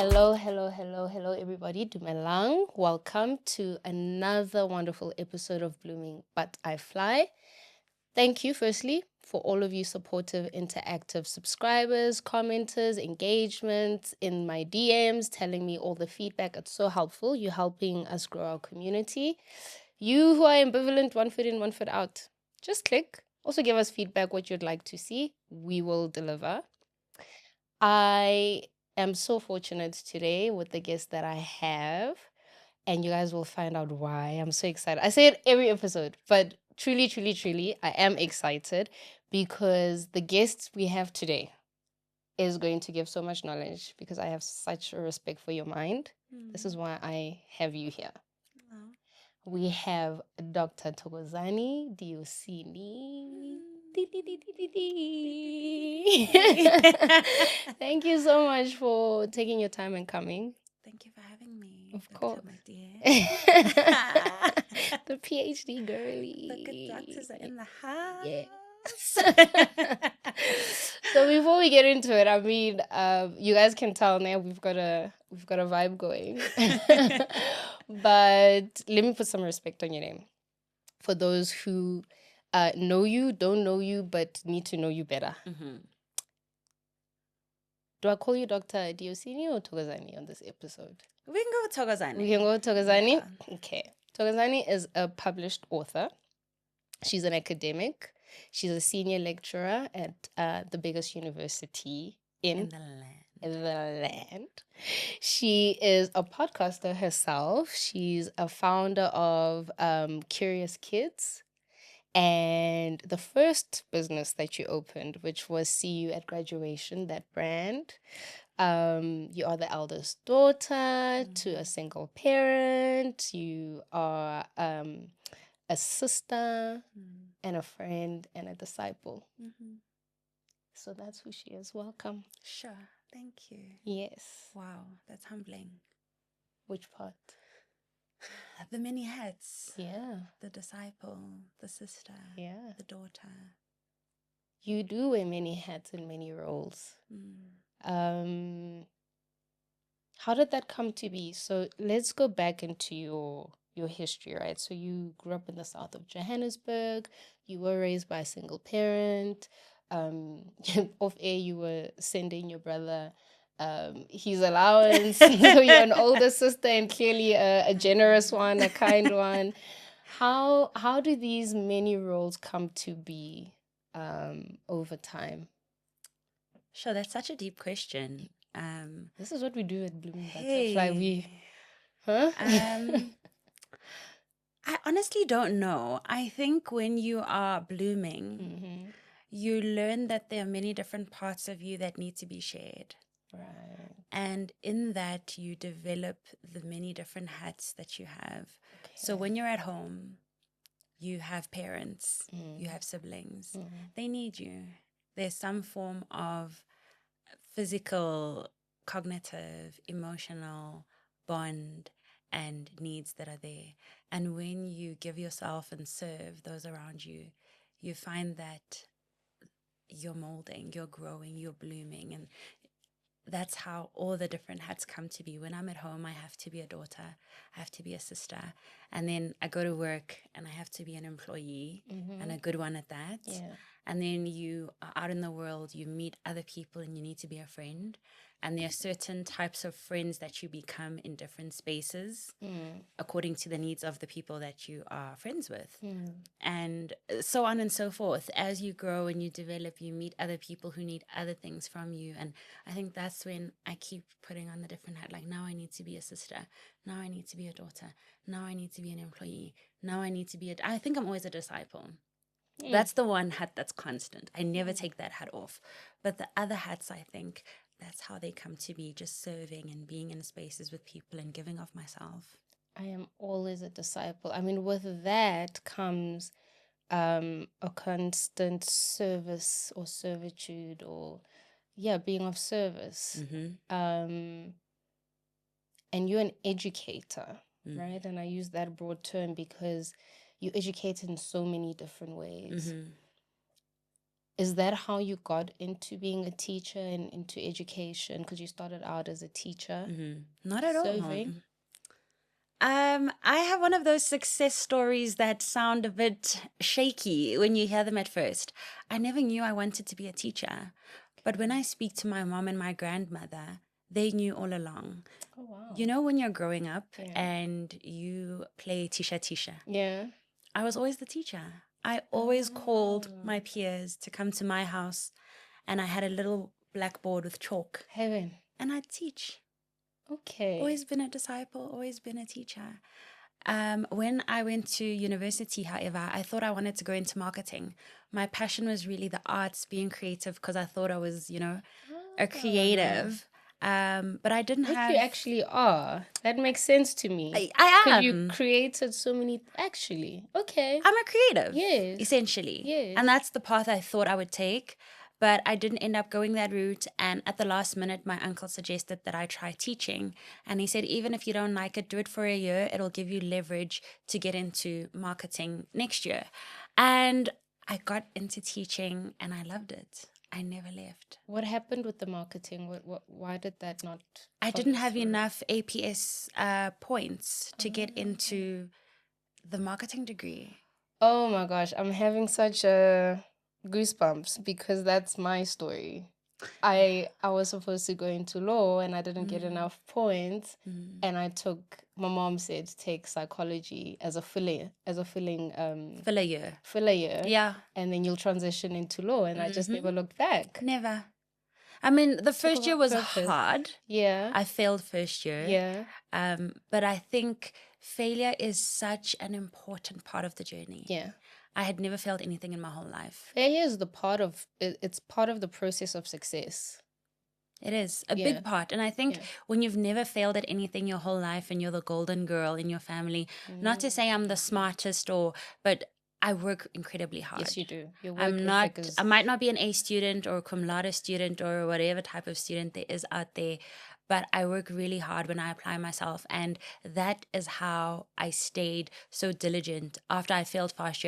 Hello, everybody. Dumelang. Welcome to another wonderful episode of Blooming But I Fly. Thank you, firstly, for all of you supportive, interactive subscribers, commenters, engagements in my DMs, telling me all the feedback. It's so helpful. You're helping us grow our community. You who are ambivalent, one foot in, one foot out, just click. Also give us feedback, what you'd like to see. We will deliver. I am so fortunate today with the guest that I have, and you guys will find out why. I'm so excited. I say it every episode, but truly, I am excited because the guest we have today is going to give so much knowledge because I have such a respect for your mind. This is why I have you here. We have Dr. Thokozane Dyosini. Thank you so much for taking your time and coming. Thank you for having me. Of Dr. course. My dear. The PhD girly. The good doctors are in the house. Yes. So before we get into it, I mean, you guys can tell now we've got a vibe going. But let me put some respect on your name. For those who know you, don't know you, but need to know you better. Mm-hmm. Do I call you Dr. Dyosini or Thokozane on this episode? We can go with Thokozane. We can go with Thokozane? Yeah. Okay. Thokozane is a published author. She's an academic. She's a senior lecturer at the biggest university in the land. She is a podcaster herself. She's a founder of Curious Kids. And the first business that you opened, which was See You at Graduation, that brand, you are the eldest daughter to a single parent. You are a sister and a friend and a disciple. So that's who she is. Welcome. Sure. Thank you. Yes. Wow, that's humbling. Which part? The many hats. Yeah. The disciple, the sister, the daughter. You do wear many hats and many roles. How did that come to be? So let's go back into your history, right? So you grew up in the south of Johannesburg. You were raised by a single parent. Off air, you were sending your brother his allowance. So you're an older sister and clearly a generous one, a kind one. How do these many roles come to be over time? Sure, that's such a deep question. This is what we do at Blooming Hey. Butterfly. I honestly don't know. I think when you are blooming, you learn that there are many different parts of you that need to be shared. Right. And in that, you develop the many different hats that you have. Okay. So when you're at home, you have parents, you have siblings. They need you. There's some form of physical, cognitive, emotional bond and needs that are there. And when you give yourself and serve those around you, you find that you're molding, you're growing, you're blooming. And that's how all the different hats come to be. When I'm at home, I have to be a daughter, I have to be a sister. And then I go to work and I have to be an employee and a good one at that. Yeah. And then you are out in the world, you meet other people and you need to be a friend. And there are certain types of friends that you become in different spaces according to the needs of the people that you are friends with. And so on and so forth. As you grow and you develop, you meet other people who need other things from you. And I think that's when I keep putting on the different hat. Like, now I need to be a sister. Now I need to be a daughter. Now I need to be an employee. Now I need to be I think I'm always a disciple. That's the one hat that's constant. I never take that hat off. But the other hats, I think, that's how they come to be, just serving and being in spaces with people and giving of myself. I am always a disciple. I mean, with that comes a constant service or servitude or, being of service. And you're an educator, right? And I use that broad term because you educate in so many different ways. Is that how you got into being a teacher and into education? Because you started out as a teacher. Not at all. Serving. I have one of those success stories that sound a bit shaky when you hear them at first. I never knew I wanted to be a teacher. But when I speak to my mom and my grandmother, they knew all along. Oh, wow. You know, when you're growing up and you play tisha. Yeah. I was always the teacher. I always called my peers to come to my house, and I had a little blackboard with chalk. Heaven. And I'd teach. Okay. Always been a disciple, always been a teacher. When I went to university, however, I thought I wanted to go into marketing. My passion was really the arts, being creative, because I thought I was, a creative. But I didn't have... You actually are. That makes sense to me. I am. Because you created so many... Actually. Okay. I'm a creative. Yes. Essentially. Yes. And that's the path I thought I would take. But I didn't end up going that route. And at the last minute, my uncle suggested that I try teaching. And he said, even if you don't like it, do it for a year. It'll give you leverage to get into marketing next year. And I got into teaching and I loved it. I never left. What happened with the marketing? Why did that not... I didn't have enough APS points to get into the marketing degree. Oh my gosh, I'm having such a goosebumps because that's my story. I was supposed to go into law and I didn't get enough points, and my mom said take psychology as a filler year. Yeah. And then you'll transition into law, and I just never looked back. Never. I mean, the first year was hard. Yeah. I failed first year. Yeah. But I think failure is such an important part of the journey. Yeah. I had never failed anything in my whole life. Failure is it's part of the process of success. It is a big part. And I think when you've never failed at anything your whole life and you're the golden girl in your family, not to say I'm the smartest but I work incredibly hard. Yes, you do. I might not be an A student or a cum laude student or whatever type of student there is out there, but I work really hard when I apply myself. And that is how I stayed so diligent after I failed first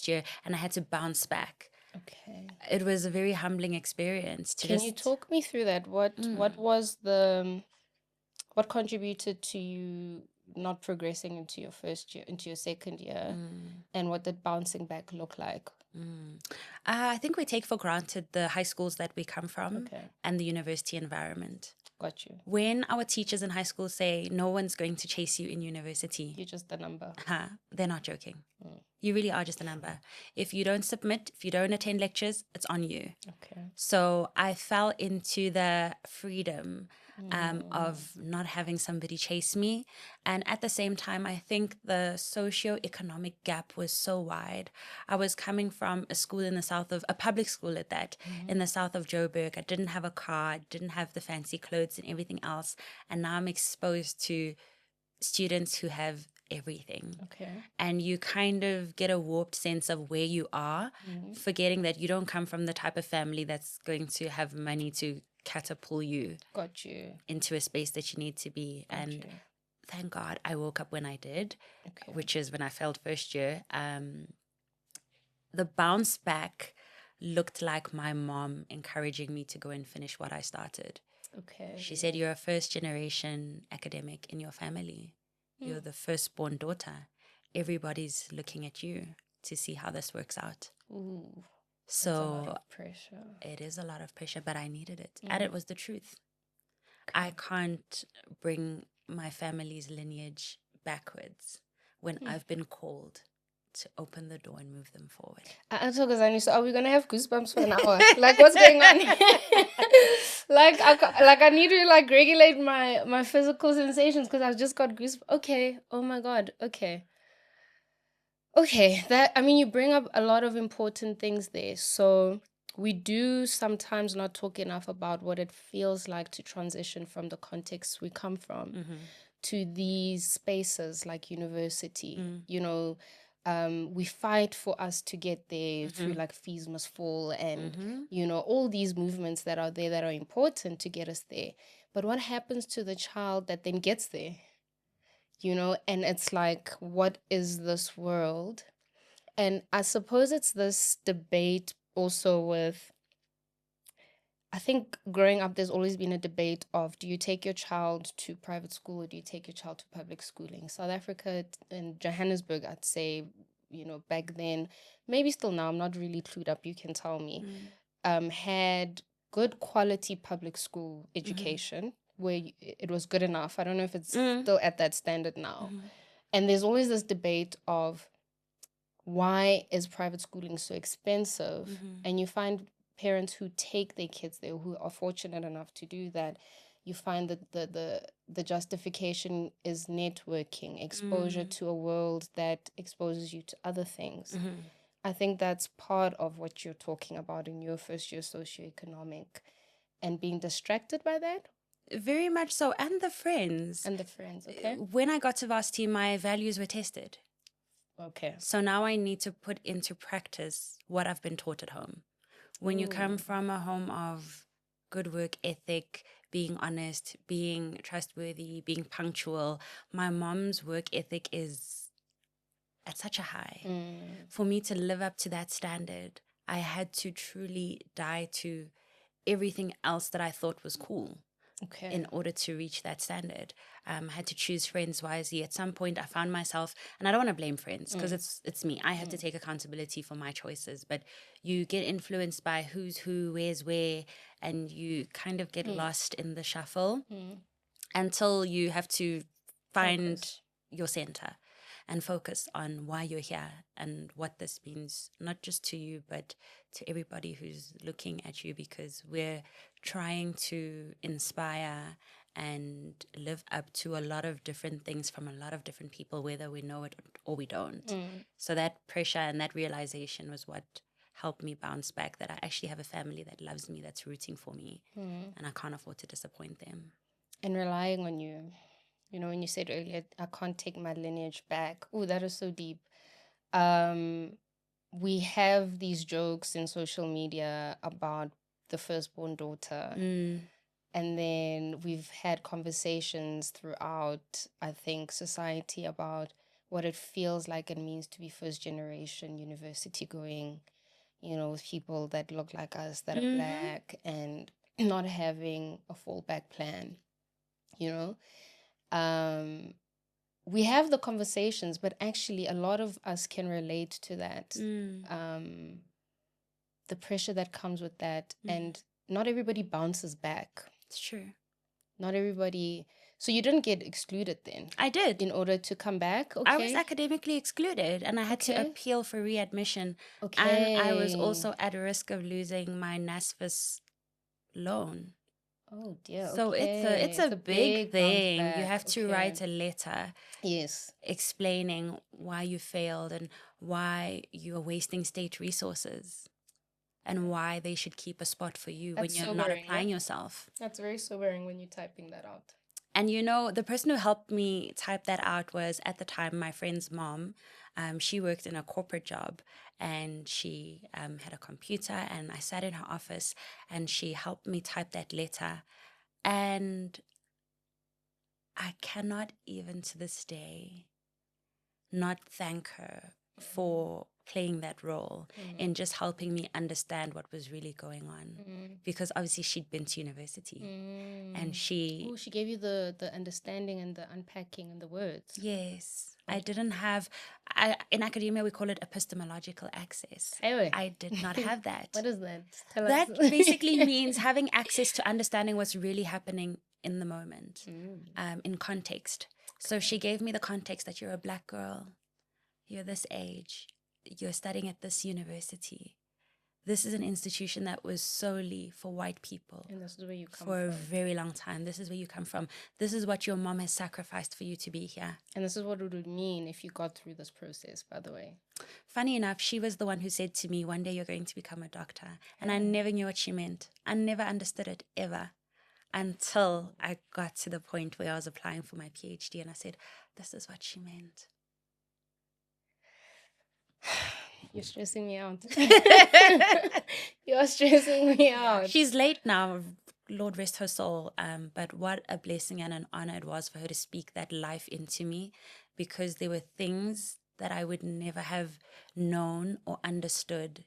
year and I had to bounce back. Okay. It was a very humbling experience. Can you talk me through that? What contributed to you not progressing into your first year, into your second year, and what did bouncing back look like? I think we take for granted the high schools that we come from and the university environment. Got you. When our teachers in high school say no one's going to chase you in university, you're just a number. They're not joking. You really are just a number. If you don't submit, if you don't attend lectures, it's on you. Okay. So I fell into the freedom of not having somebody chase me. And at the same time, I think the socio-economic gap was so wide. I was coming from a school in the south of, a public school at that, in the south of Joburg. I didn't have a car, didn't have the fancy clothes and everything else. And now I'm exposed to students who have everything. Okay. And you kind of get a warped sense of where you are, forgetting that you don't come from the type of family that's going to have money to catapult you. Got you. Into a space that you need to be. Got and you. Thank God I woke up when I did, which is when I failed first year. The bounce back looked like my mom encouraging me to go and finish what I started. Okay. She said, you're a first generation academic in your family. You're the firstborn daughter. Everybody's looking at you to see how this works out. Ooh, so that's a lot of pressure. It is a lot of pressure, but I needed it. And it was the truth. Okay. I can't bring my family's lineage backwards when I've been called to open the door and move them forward. Thokozane, so are we going to have goosebumps for an hour? Like, what's going on? I need to regulate my physical sensations because I've just got goosebumps. Okay. Oh my God. Okay. You bring up a lot of important things there. So we do sometimes not talk enough about what it feels like to transition from the context we come from to these spaces like university. We fight for us to get there through fees must fall and, all these movements that are there that are important to get us there. But what happens to the child that then gets there? And it's like, what is this world? And I suppose it's this debate also with, I think growing up, there's always been a debate of, do you take your child to private school or do you take your child to public schooling? South Africa and Johannesburg, I'd say, back then, maybe still now, I'm not really clued up, you can tell me, had good quality public school education where it was good enough. I don't know if it's still at that standard now. And there's always this debate of, why is private schooling so expensive? And you find parents who take their kids there, who are fortunate enough to do that, you find that the justification is networking, exposure to a world that exposes you to other things. I think that's part of what you're talking about in your first year socioeconomic, and being distracted by that. Very much so. And the friends. Okay. When I got to varsity, my values were tested. Okay. So now I need to put into practice what I've been taught at home. When you come from a home of good work ethic, being honest, being trustworthy, being punctual, my mom's work ethic is at such a high. For me to live up to that standard, I had to truly die to everything else that I thought was cool. Okay. In order to reach that standard. I had to choose friends wisely. At some point, I found myself, and I don't want to blame friends because it's me. I have to take accountability for my choices. But you get influenced by who's who, where's where, and you kind of get lost in the shuffle until you have to find your center and focus on why you're here and what this means, not just to you, but to everybody who's looking at you, because we're trying to inspire and live up to a lot of different things from a lot of different people, whether we know it or we don't. So that pressure and that realization was what helped me bounce back, that I actually have a family that loves me, that's rooting for me, and I can't afford to disappoint them. And relying on you. You know, when you said earlier, I can't take my lineage back. Oh, that is so deep. We have these jokes in social media about the firstborn daughter. And then we've had conversations throughout, I think, society about what it feels like and means to be first generation university going, with people that look like us, that are Black, and not having a fallback plan, we have the conversations, but actually a lot of us can relate to that. The pressure that comes with that, and not everybody bounces back. It's true. Not everybody. So you didn't get excluded then? I did. In order to come back? Okay. I was academically excluded and I had to appeal for readmission. Okay. And I was also at risk of losing my NSFAS loan. Oh dear. So it's a big thing. You have to write a letter. Yes. Explaining why you failed and why you are wasting state resources and why they should keep a spot for you when you're not applying yourself. That's very sobering when you're typing that out. And the person who helped me type that out was, at the time, my friend's mom. She worked in a corporate job and she had a computer, and I sat in her office and she helped me type that letter. And I cannot even to this day not thank her for playing that role in just helping me understand what was really going on, because obviously she'd been to university and she gave you the understanding and the unpacking and the words. Yes. I didn't have, in academia we call it epistemological access. Anyway. I did not have that. What is that? Tell that us. Basically means having access to understanding what's really happening in the moment, in context. So she gave me the context that you're a Black girl, you're this age, you're studying at this university. This is an institution that was solely for white people. And this is where you come for a very long time. This is where you come from. This is what your mom has sacrificed for you to be here. And this is what it would mean if you got through this process, by the way. Funny enough, she was the one who said to me, one day you're going to become a doctor. And I never knew what she meant. I never understood it ever until I got to the point where I was applying for my PhD and I said, this is what she meant. You're stressing me out. You're stressing me out. She's late now, Lord rest her soul. But what a blessing and an honor it was for her to speak that life into me, because there were things that I would never have known or understood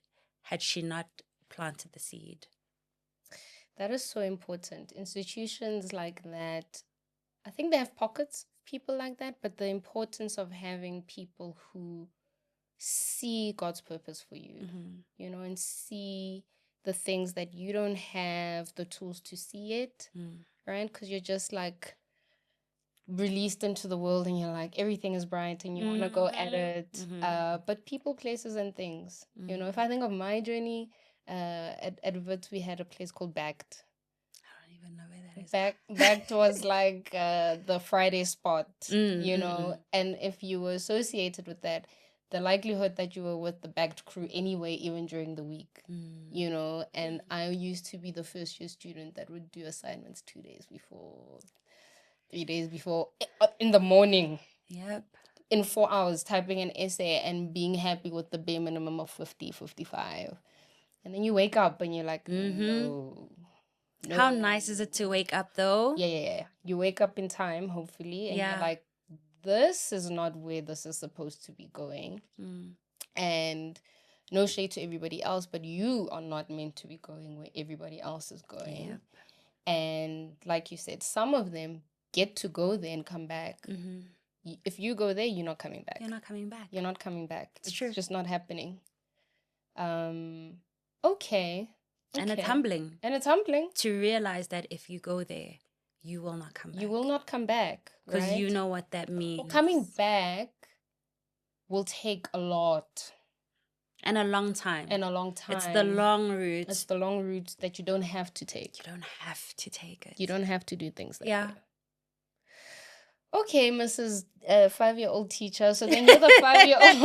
had she not planted the seed. That is so important. Institutions like that, I think they have pockets of people like that, but the importance of having people who see God's purpose for you, you know, and see the things that you don't have the tools to see it, right? Because you're just like released into the world and you're like, everything is bright and you want to go at it. But people, places, and things, you know, if I think of my journey, at Wits, we had a place called Backed. I don't even know where that is. Backed was like the Friday spot, you know, and if you were associated with that, the likelihood that you were with the Backed crew anyway, even during the week, you know, and I used to be the first year student that would do assignments 2 days before, 3 days before, in the morning. Yep. In 4 hours, typing an essay and being happy with the bare minimum of 50, 55. And then you wake up and you're like, no. How nice is it to wake up, though? Yeah. You wake up in time, hopefully, and you're like, this is not where this is supposed to be going. And no shade to everybody else, but you are not meant to be going where everybody else is going. Yep. And like you said, some of them get to go there and come back. If you go there, you're not coming back. You're not coming back. You're not coming back. It's true. just not happening. Okay. And it's humbling. To realize that if you go there, you will not come back. You will not come back. Because you know what that means. Well, coming back will take a lot. And a long time. It's the long route. It's the long route that you don't have to take. You don't have to take it. You don't have to do things like that. Okay, Mrs. 5-year-old teacher. So then you're the 5-year-old.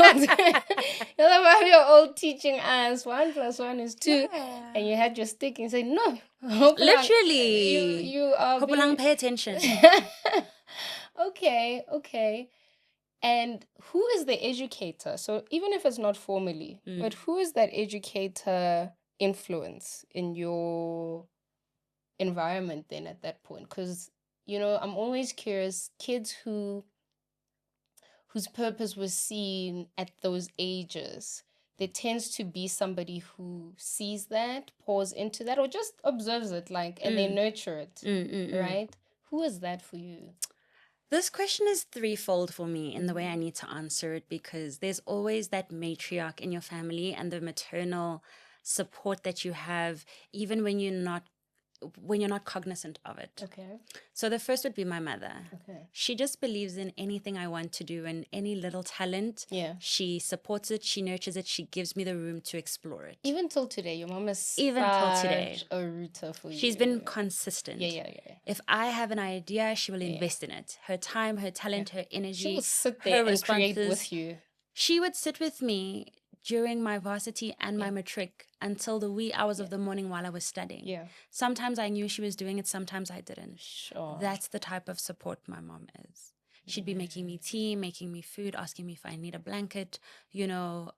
You're the 5-year-old teaching us 1 + 1 is 2. Yeah. And you had your stick and said, no. Literally. You are pay attention. Okay. And who is the educator? So even if it's not formally, but who is that educator influence in your environment then at that point? Because, you know, I'm always curious, kids whose purpose was seen at those ages, there tends to be somebody who sees that, pours into that, or just observes it, like, and they nurture it, right? Who is that for you? This question is threefold for me in the way I need to answer it, because there's always that matriarch in your family and the maternal support that you have, even when you're not cognizant of it. Okay. So the first would be my mother. Okay. She just believes in anything I want to do, and any little talent. Yeah. She supports it, she nurtures it, she gives me the room to explore it. Even till today, your mom is a rooter for you. She's been consistent. Yeah. If I have an idea, she will invest in it. Her time, her talent, her energy. She will sit there and create with you. She would sit with me during my varsity and my matric until the wee hours of the morning while I was studying. Yeah. Sometimes I knew she was doing it, sometimes I didn't. Sure. That's the type of support my mom is. She'd be making me tea, making me food, asking me if I need a blanket, you know,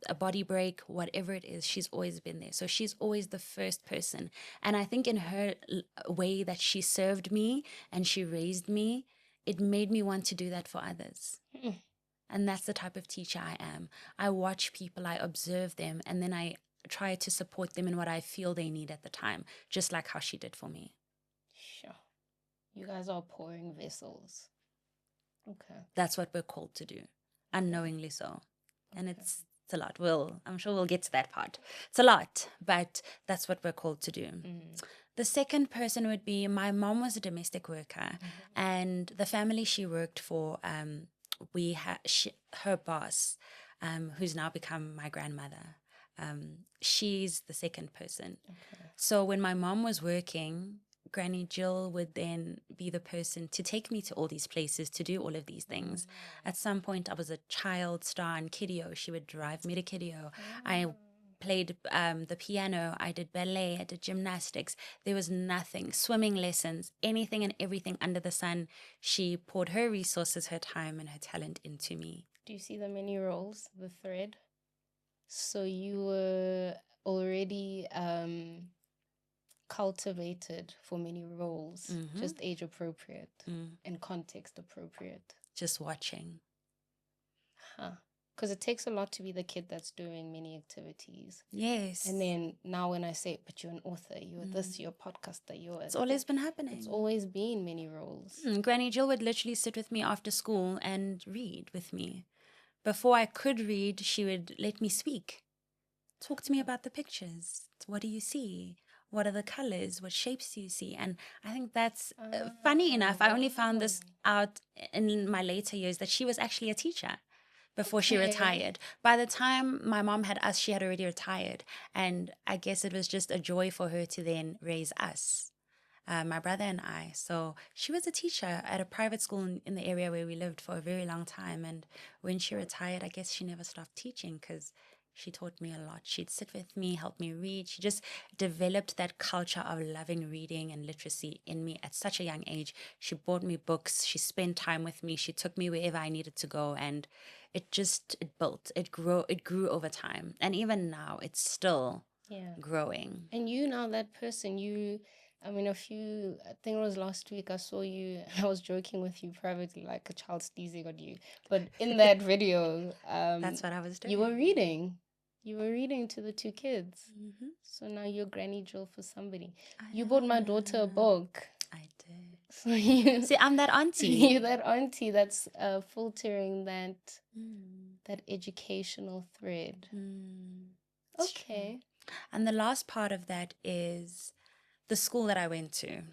a body break, whatever it is. She's always been there. So she's always the first person. And I think in her way that she served me and she raised me, it made me want to do that for others. And that's the type of teacher I am. I watch people, I observe them, and then I try to support them in what I feel they need at the time, just like how she did for me. Sure. You guys are pouring vessels. Okay. That's what we're called to do, unknowingly so. And it's a lot. I'm sure we'll get to that part. It's a lot, but that's what we're called to do. The second person would be, my mom was a domestic worker, and the family she worked for, her boss, who's now become my grandmother, she's the second person. Okay. So when my mom was working, Granny Jill would then be the person to take me to all these places, to do all of these things. At some point, I was a child star in Kidio. She would drive me to Kidio. I played the piano, I did ballet, I did gymnastics. There was nothing, swimming lessons, anything and everything under the sun. She poured her resources, her time, and her talent into me. Do you see the many roles, the thread? So you were already cultivated for many roles, just age appropriate and context appropriate. Just watching. Huh. because it takes a lot to be the kid that's doing many activities. Yes. And then now when I say, but you're an author, you're this, you're a podcaster, it's always been happening. It's always been many roles. Granny Jill would literally sit with me after school and read with me. Before I could read, she would let me speak. Talk to me about the pictures. What do you see? What are the colors? What shapes do you see? And I think that's funny enough. I only found this out in my later years, that she was actually a teacher before she retired. By the time my mom had us, she had already retired. And I guess it was just a joy for her to then raise us, my brother and I. So she was a teacher at a private school in the area where we lived for a very long time. And when she retired, I guess she never stopped teaching, because she taught me a lot. She'd sit with me, help me read. She just developed that culture of loving reading and literacy in me at such a young age. She bought me books. She spent time with me. She took me wherever I needed to go. And it grew over time. And even now, it's still growing. And you now, that person, I think it was last week, I saw you, I was joking with you privately, like a child sneezing on you. But in that video, that's what I was doing. You were reading. You were reading to the two kids. Mm-hmm. So now you're Granny Jill for somebody. You bought my daughter a book. I did. So you see, I'm that auntie. You're that auntie that's filtering that educational thread. Okay. True. And the last part of that is the school that I went to.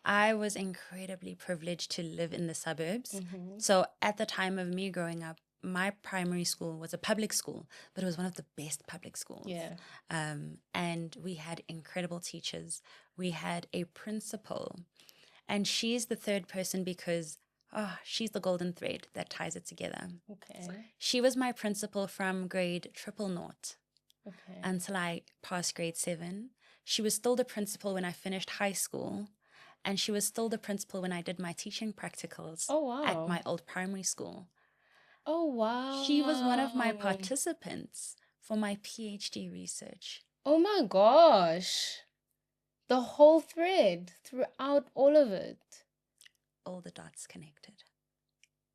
I was incredibly privileged to live in the suburbs. Mm-hmm. So at the time of me growing up, my primary school was a public school, but it was one of the best public schools. Yeah. And we had incredible teachers. We had a principal, and she's the third person because she's the golden thread that ties it together. Okay. She was my principal from grade 000 until I passed grade 7. She was still the principal when I finished high school, and she was still the principal when I did my teaching practicals at my old primary school. Oh, wow. She was one of my participants for my PhD research. Oh, my gosh. The whole thread throughout all of it. All the dots connected.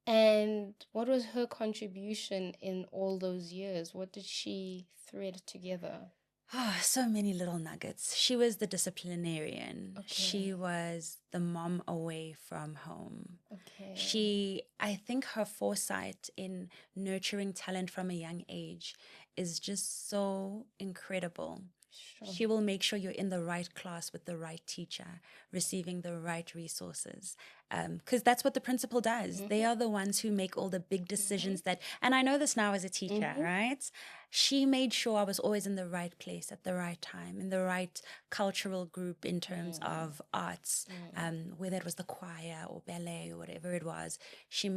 And what was her contribution in all those years? What did she thread together? So many little nuggets. She was the disciplinarian. Okay. She was the mom away from home. Okay. I think her foresight in nurturing talent from a young age is just so incredible. Sure. She will make sure you're in the right class with the right teacher, receiving the right resources. Because that's what the principal does. Mm-hmm. They are the ones who make all the big decisions and I know this now as a teacher, right? She made sure I was always in the right place at the right time, in the right cultural group in terms of arts, whether it was the choir or ballet or whatever it was. She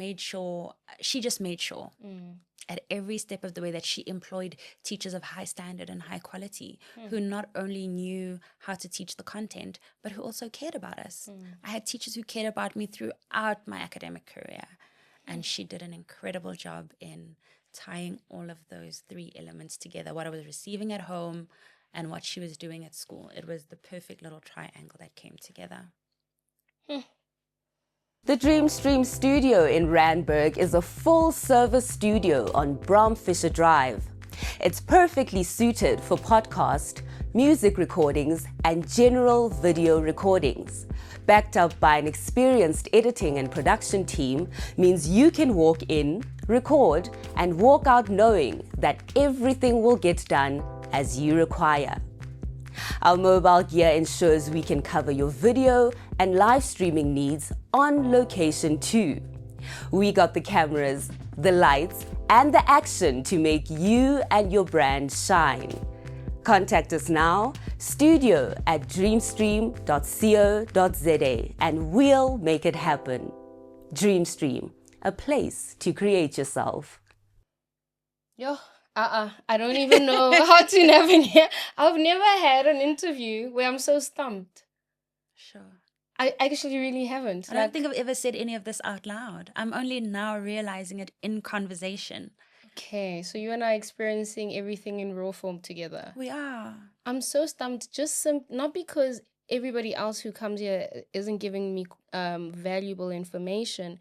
just made sure at every step of the way that she employed teachers of high standard and high quality who not only knew how to teach the content, but who also cared about us. I had teachers who cared about me throughout my academic career, and she did an incredible job in tying all of those three elements together, what I was receiving at home and what she was doing at school. It was the perfect little triangle that came together. The Dream Stream studio in Randburg is a full-service studio on Bromfisher Drive. It's perfectly suited for podcast, music recordings, and general video recordings. Backed up by an experienced editing and production team means you can walk in, record, and walk out knowing that everything will get done as you require. Our mobile gear ensures we can cover your video and live streaming needs on location too. We got the cameras, the lights, and the action to make you and your brand shine. Contact us now, studio@dreamstream.co.za, and we'll make it happen. Dreamstream, a place to create yourself. I don't even know how to navigate. I've never had an interview where I'm so stumped. Sure. I actually really haven't. I don't think I've ever said any of this out loud. I'm only now realizing it in conversation. Okay, so you and I are experiencing everything in raw form together. We are. I'm so stumped, not because everybody else who comes here isn't giving me valuable information.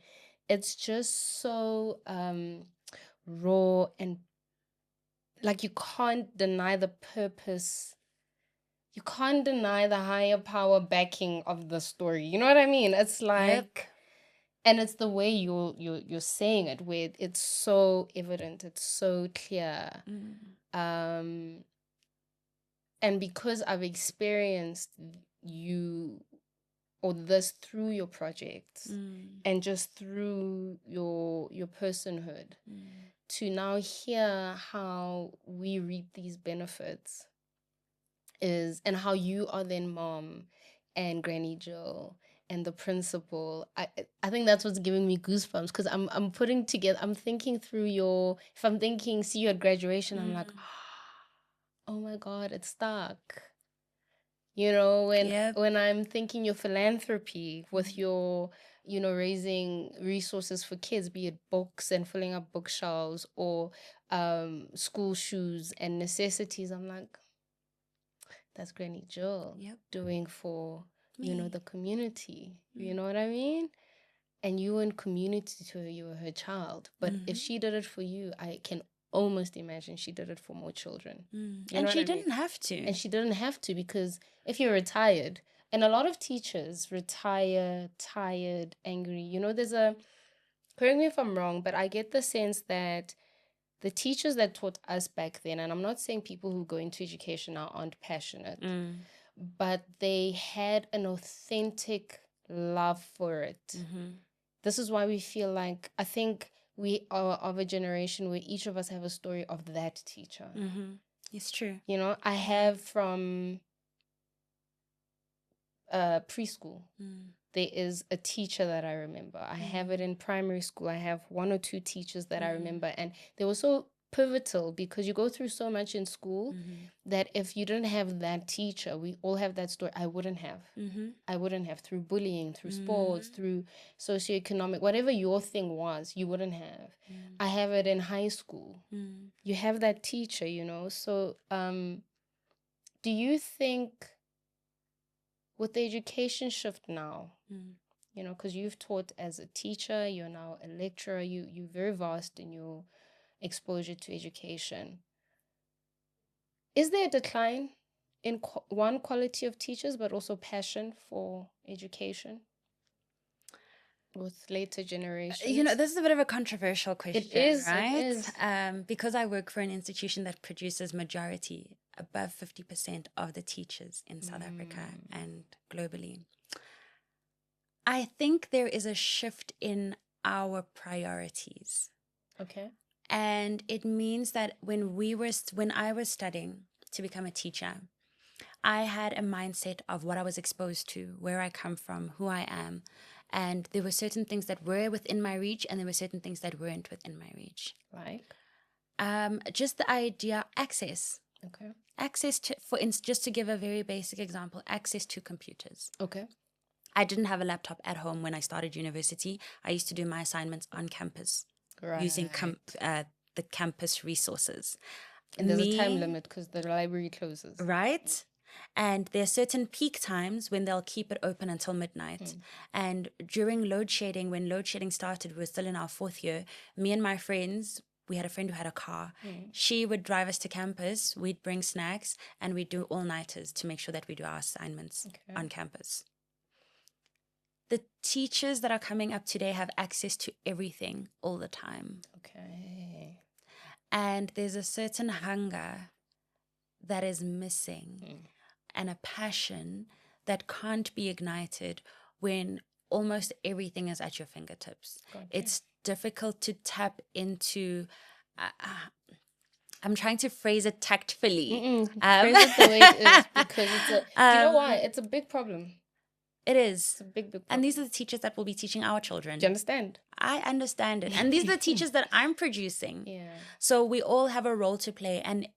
It's just so, raw, and like you can't deny the purpose. You can't deny the higher power backing of the story. You know what I mean? It's like, and it's the way you're saying it, where it's so evident, it's so clear. And because I've experienced you or this through your projects and just through your personhood, to now hear how we reap these benefits and how you are then mom and Granny Jill and the principal. I think that's what's giving me goosebumps, because I'm putting together, I'm thinking through if I'm thinking see you at graduation, I'm like, oh my God, it's stuck. You know, when I'm thinking your philanthropy with your, raising resources for kids, be it books and filling up bookshelves or school shoes and necessities, I'm like, that's Granny Jill doing for, the community. You know what I mean? And you in community to her, you were her child. But if she did it for you, I can almost imagine she did it for more children. And she didn't have to. And she didn't have to, because if you're retired, and a lot of teachers retire tired, angry. Correct me if I'm wrong, but I get the sense that the teachers that taught us back then, and I'm not saying people who go into education now aren't passionate, but they had an authentic love for it. This is why we feel like, I think we are of a generation where each of us have a story of that teacher. It's true. I have from preschool. There is a teacher that I remember. I have it in primary school. I have one or two teachers that I remember. And they were so pivotal, because you go through so much in school that if you didn't have that teacher, we all have that story, I wouldn't have. I wouldn't have, through bullying, through sports, through socioeconomic, whatever your thing was, you wouldn't have. I have it in high school. You have that teacher, So do you think with the education shift now, because you've taught as a teacher, you're now a lecturer, you're very vast in your exposure to education. Is there a decline in one, quality of teachers, but also passion for education with later generations? This is a bit of a controversial question. It is, right? It is. Because I work for an institution that produces majority, above 50% of the teachers in South Africa and globally. I think there is a shift in our priorities. Okay. And it means that when I was studying to become a teacher, I had a mindset of what I was exposed to, where I come from, who I am. And there were certain things that were within my reach, and there were certain things that weren't within my reach. Like? Just the idea, access. Okay. Access to, just to give a very basic example, access to computers. Okay. I didn't have a laptop at home when I started university. I used to do my assignments on campus. Right. Using the campus resources. And there's a time limit because the library closes. Right? And there are certain peak times when they'll keep it open until midnight. And during load shedding, when load shedding started, we were still in our 4th year. Me and my friends, we had a friend who had a car. She would drive us to campus. We'd bring snacks and we'd do all-nighters to make sure that we do our assignments on campus. The teachers that are coming up today have access to everything all the time. Okay. And there's a certain hunger that is missing and a passion that can't be ignited when almost everything is at your fingertips. Gotcha. It's difficult to tap into... I'm trying to phrase it tactfully. Phrase it the way it is, because do you know why? It's a big problem. It is. It's a big problem. And these are the teachers that will be teaching our children. Do you understand? I understand it. And these are the teachers that I'm producing. Yeah. So we all have a role to play. And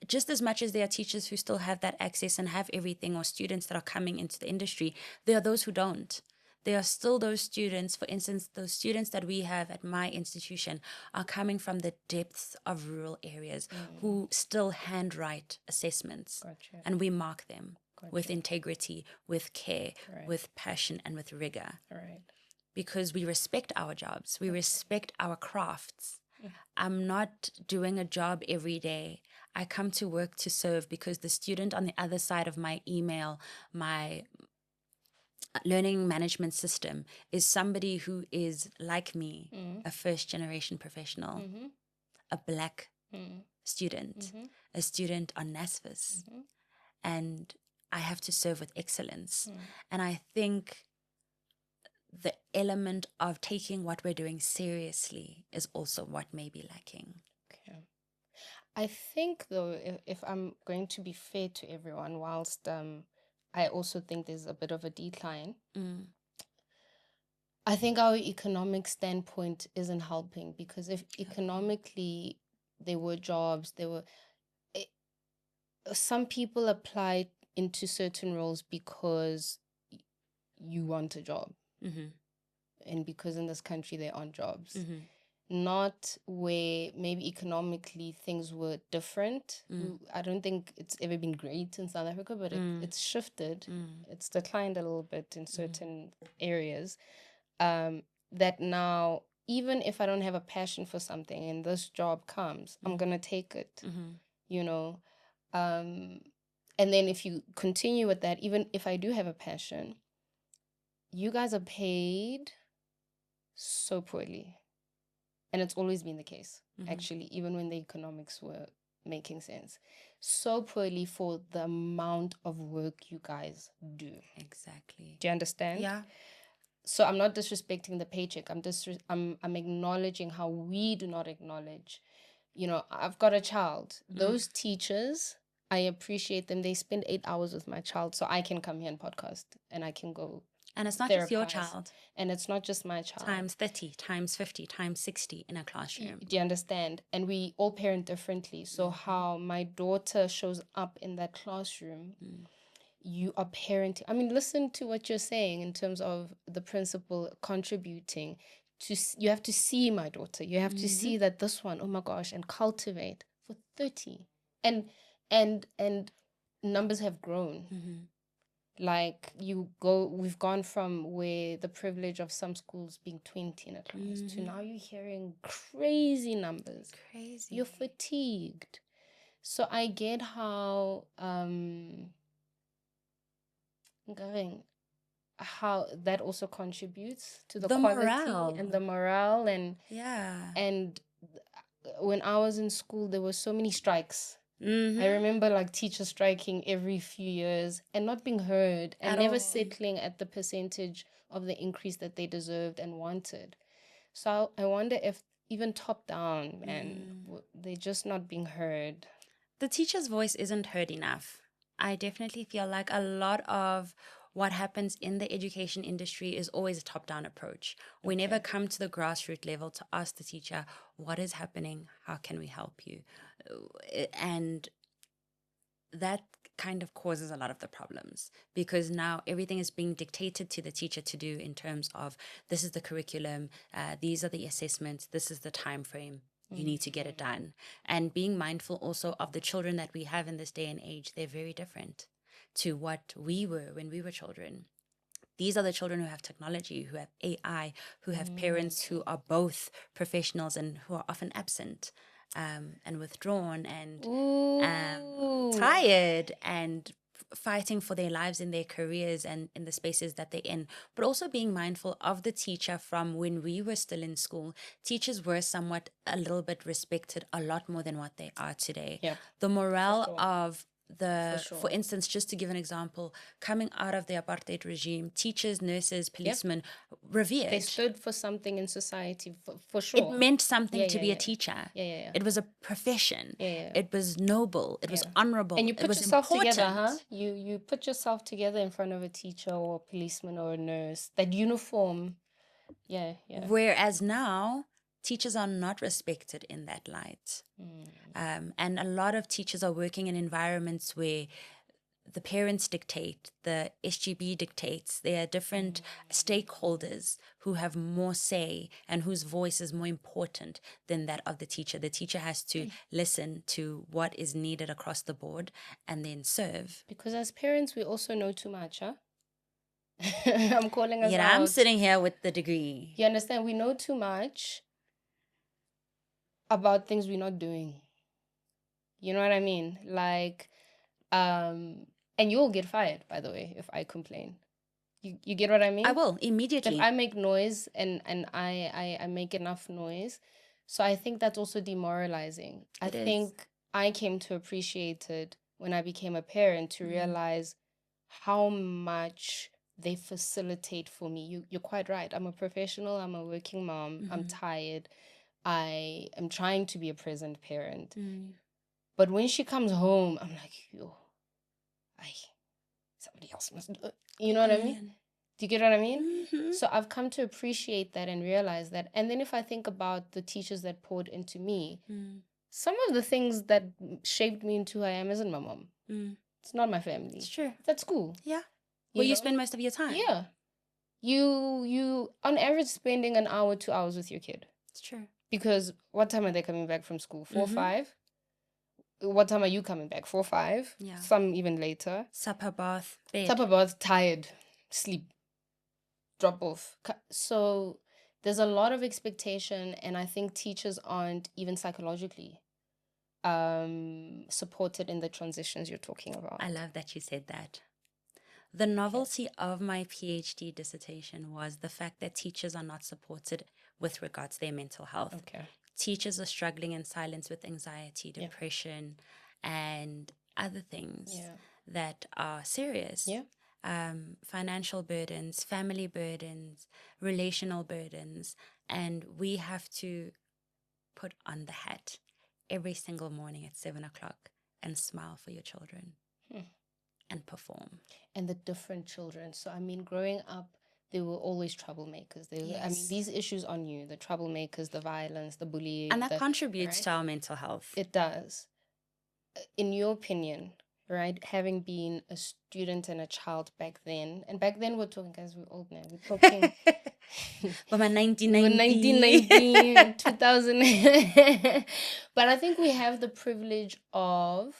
just as much as there are teachers who still have that access and have everything, or students that are coming into the industry, there are those who don't. There are still those students, for instance, those students that we have at my institution are coming from the depths of rural areas who still handwrite assessments. Gotcha. And we mark them. Gotcha. With integrity, with care, Right. with passion, and with rigor. All right. Because we respect our jobs, we respect our crafts, I'm not doing a job every day. I come to work to serve, because the student on the other side of my email, my learning management system, is somebody who is like me, a first generation professional, a Black student, a student on NSFAS. And I have to serve with excellence. And I think the element of taking what we're doing seriously is also what may be lacking. Okay. I think, though, if I'm going to be fair to everyone, whilst I also think there's a bit of a decline, I think our economic standpoint isn't helping, because if economically there were jobs, some people apply into certain roles because you want a job. And because in this country there aren't jobs. Not where maybe economically things were different. I don't think it's ever been great in South Africa, but it's shifted. It's declined a little bit in certain areas. That now, even if I don't have a passion for something and this job comes, I'm going to take it, you know. And then if you continue with that, even if I do have a passion, you guys are paid so poorly. And it's always been the case, actually, even when the economics were making sense. So poorly for the amount of work you guys do. Exactly. Do you understand? Yeah. So I'm not disrespecting the paycheck. I'm acknowledging how we do not acknowledge. You know, I've got a child. Those teachers, I appreciate them. They spend 8 hours with my child, so I can come here and podcast and I can go. And it's not just your child. And it's not just my child. Times 30, times 50, times 60 in a classroom. Do you understand? And we all parent differently. So how my daughter shows up in that classroom, you are parenting. I mean, listen to what you're saying in terms of the principal contributing. You have to see my daughter. You have to see that this one, oh my gosh, and cultivate for 30. And numbers have grown. Like we've gone from where the privilege of some schools being 20 in a class to now you're hearing crazy numbers. Crazy. You're fatigued. So I get how that also contributes to the quality morale. And the morale and yeah. And when I was in school, there were so many strikes. I remember like teachers striking every few years and not being heard and never settling at the percentage of the increase that they deserved and wanted. So I wonder if even top down, they're just not being heard. The teacher's voice isn't heard enough. I definitely feel like a lot of what happens in the education industry is always a top-down approach. We never come to the grassroots level to ask the teacher, what is happening? How can we help you? And that kind of causes a lot of the problems, because now everything is being dictated to the teacher to do in terms of this is the curriculum, these are the assessments, this is the time frame. You need to get it done. And being mindful also of the children that we have in this day and age, they're very different to what we were when we were children. These are the children who have technology, who have AI, who have parents who are both professionals and who are often absent and withdrawn and tired and fighting for their lives in their careers and in the spaces that they're in, but also being mindful of the teacher from when we were still in school. Teachers were somewhat a little bit respected a lot more than what they are today. Yeah, the morale of for instance, just to give an example, coming out of the apartheid regime, teachers, nurses, policemen, revered. They stood for something in society, for sure. It meant something to be a teacher. It was a profession. It was noble. It was honorable. And you put yourself important. together, huh? You put yourself together in front of a teacher or a policeman or a nurse. That uniform. Yeah. Whereas now, teachers are not respected in that light. And a lot of teachers are working in environments where the parents dictate, the SGB dictates. There are different stakeholders who have more say and whose voice is more important than that of the teacher. The teacher has to listen to what is needed across the board and then serve. Because as parents, we also know too much, huh? I'm calling us out. I'm sitting here with the degree. You understand? We know too much. about things we're not doing. You know what I mean? Like, and you'll get fired, by the way, if I complain. You get what I mean? I will immediately. If I make noise and I make enough noise. So I think that's also demoralizing. I think I came to appreciate it when I became a parent, to realize how much they facilitate for me. You're quite right. I'm a professional. I'm a working mom. I'm tired. I am trying to be a present parent. But when she comes home, I'm like, yo, somebody else must do it. You know what I mean? Do you get what I mean? So I've come to appreciate that and realize that. And then if I think about the teachers that poured into me, some of the things that shaped me into who I am isn't my mom. It's not my family. It's true. It's at school. Yeah. Where you spend most of your time. Yeah. You on average spending an hour, 2 hours with your kid. It's true. Because what time are they coming back from school? 4, 5? What time are you coming back? 4, 5? Yeah. Some even later. Supper, bath, bed. Supper, bath, tired, sleep, drop off. So there's a lot of expectation, and I think teachers aren't even psychologically supported in the transitions you're talking about. I love that you said that. The novelty of my PhD dissertation was the fact that teachers are not supported with regards to their mental health. Okay. Teachers are struggling in silence with anxiety, depression, and other things that are serious. Financial burdens, family burdens, relational burdens, and we have to put on the hat every single morning at 7 o'clock and smile for your children and perform. And the different children. So, I mean, growing up, they were always troublemakers. I mean, these issues on you, the troublemakers, the violence, the bullying. And that contributes to our mental health. It does. In your opinion, right, having been a student and a child back then, and back then we're talking, guys, we're old now. We're talking... But my 1990. 1990, 2000. But I think we have the privilege of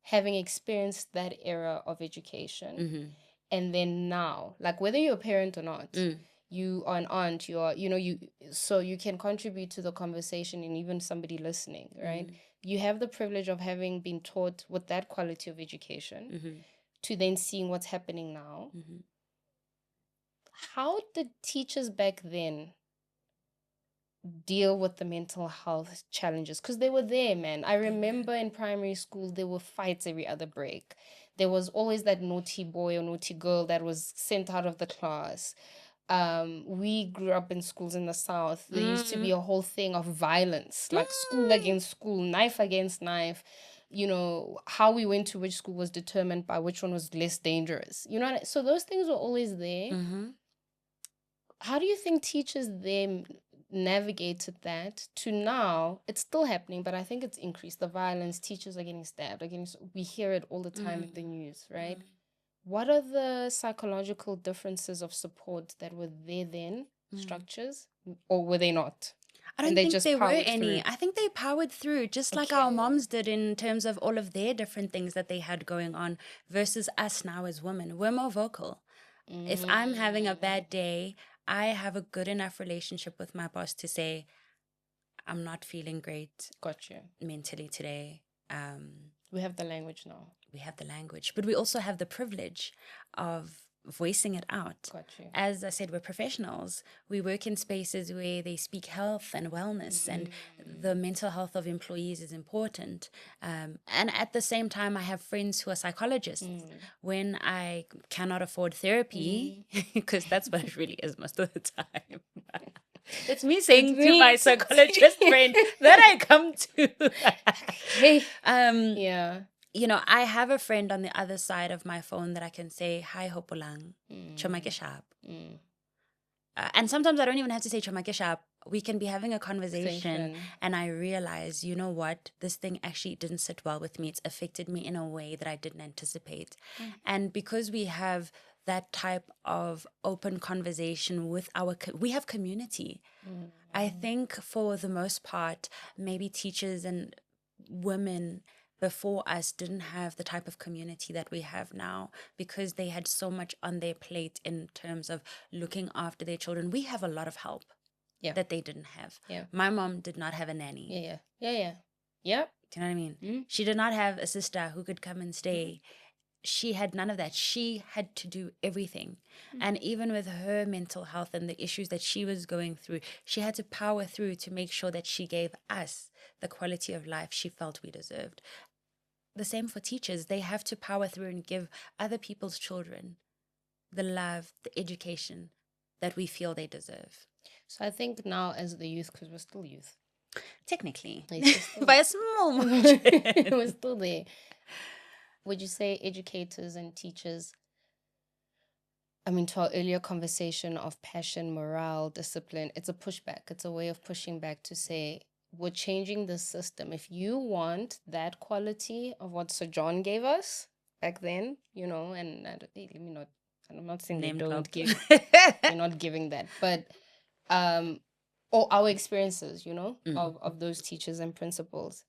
having experienced that era of education. And then now, like whether you're a parent or not, you are an aunt, so you can contribute to the conversation, and even somebody listening, right? You have the privilege of having been taught with that quality of education to then seeing what's happening now. How did teachers back then deal with the mental health challenges? Because they were there, man. I remember in primary school, there were fights every other break. There was always that naughty boy or naughty girl that was sent out of the class. We grew up in schools in the South. There used to be a whole thing of violence, like school against school, knife against knife. You know, how we went to which school was determined by which one was less dangerous. You know, so those things were always there. How do you think teachers then navigated that to now? It's still happening, but I think it's increased. The violence, teachers are getting stabbed. We hear it all the time in the news, right? What are the psychological differences of support that were there then, structures, or were they not? I don't think there were any. I think they powered through, just like our moms did in terms of all of their different things that they had going on versus us now as women. We're more vocal. If I'm having a bad day, I have a good enough relationship with my boss to say, I'm not feeling great. Gotcha. Mentally today. We have the language now. We have the language, but we also have the privilege of voicing it out. Gotcha. As I said, we're professionals. We work in spaces where they speak health and wellness, and the mental health of employees is important. And at the same time, I have friends who are psychologists. When I cannot afford therapy, because that's what it really is most of the time. It's me saying to my psychologist friend that I come to. You know, I have a friend on the other side of my phone that I can say, hi, Hopolang, Chomake Sharp. And sometimes I don't even have to say Chomake Sharp. We can be having a conversation and I realize, you know what, this thing actually didn't sit well with me. It's affected me in a way that I didn't anticipate. And because we have that type of open conversation with we have community. I think for the most part, maybe teachers and women before us didn't have the type of community that we have now because they had so much on their plate in terms of looking after their children. We have a lot of help. that they didn't have. Yeah. My mom did not have a nanny. Yeah. Do you know what I mean? She did not have a sister who could come and stay. She had none of that. She had to do everything. And even with her mental health and the issues that she was going through, she had to power through to make sure that she gave us the quality of life she felt we deserved. The same for teachers. They have to power through and give other people's children the love, the education that we feel they deserve. So I think now as the youth, because we're still youth. Technically. Still By a small margin. we're still there. Would you say educators and teachers, I mean, to our earlier conversation of passion, morale, discipline, it's a pushback. It's a way of pushing back to say, we're changing the system. If you want that quality of what Sir John gave us back then, you know, and I'm not saying they don't give, they're not giving that, but, or our experiences, you know, of those teachers and principals,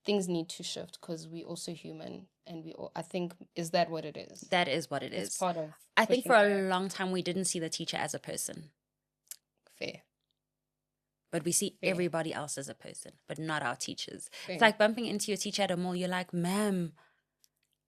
things need to shift because we're also human. And I think, is that what it is? That is what it is. It's part of. I think for a long time we didn't see the teacher as a person. Fair. But we see everybody else as a person, but not our teachers. Fair. It's like bumping into your teacher at a mall. You're like, ma'am,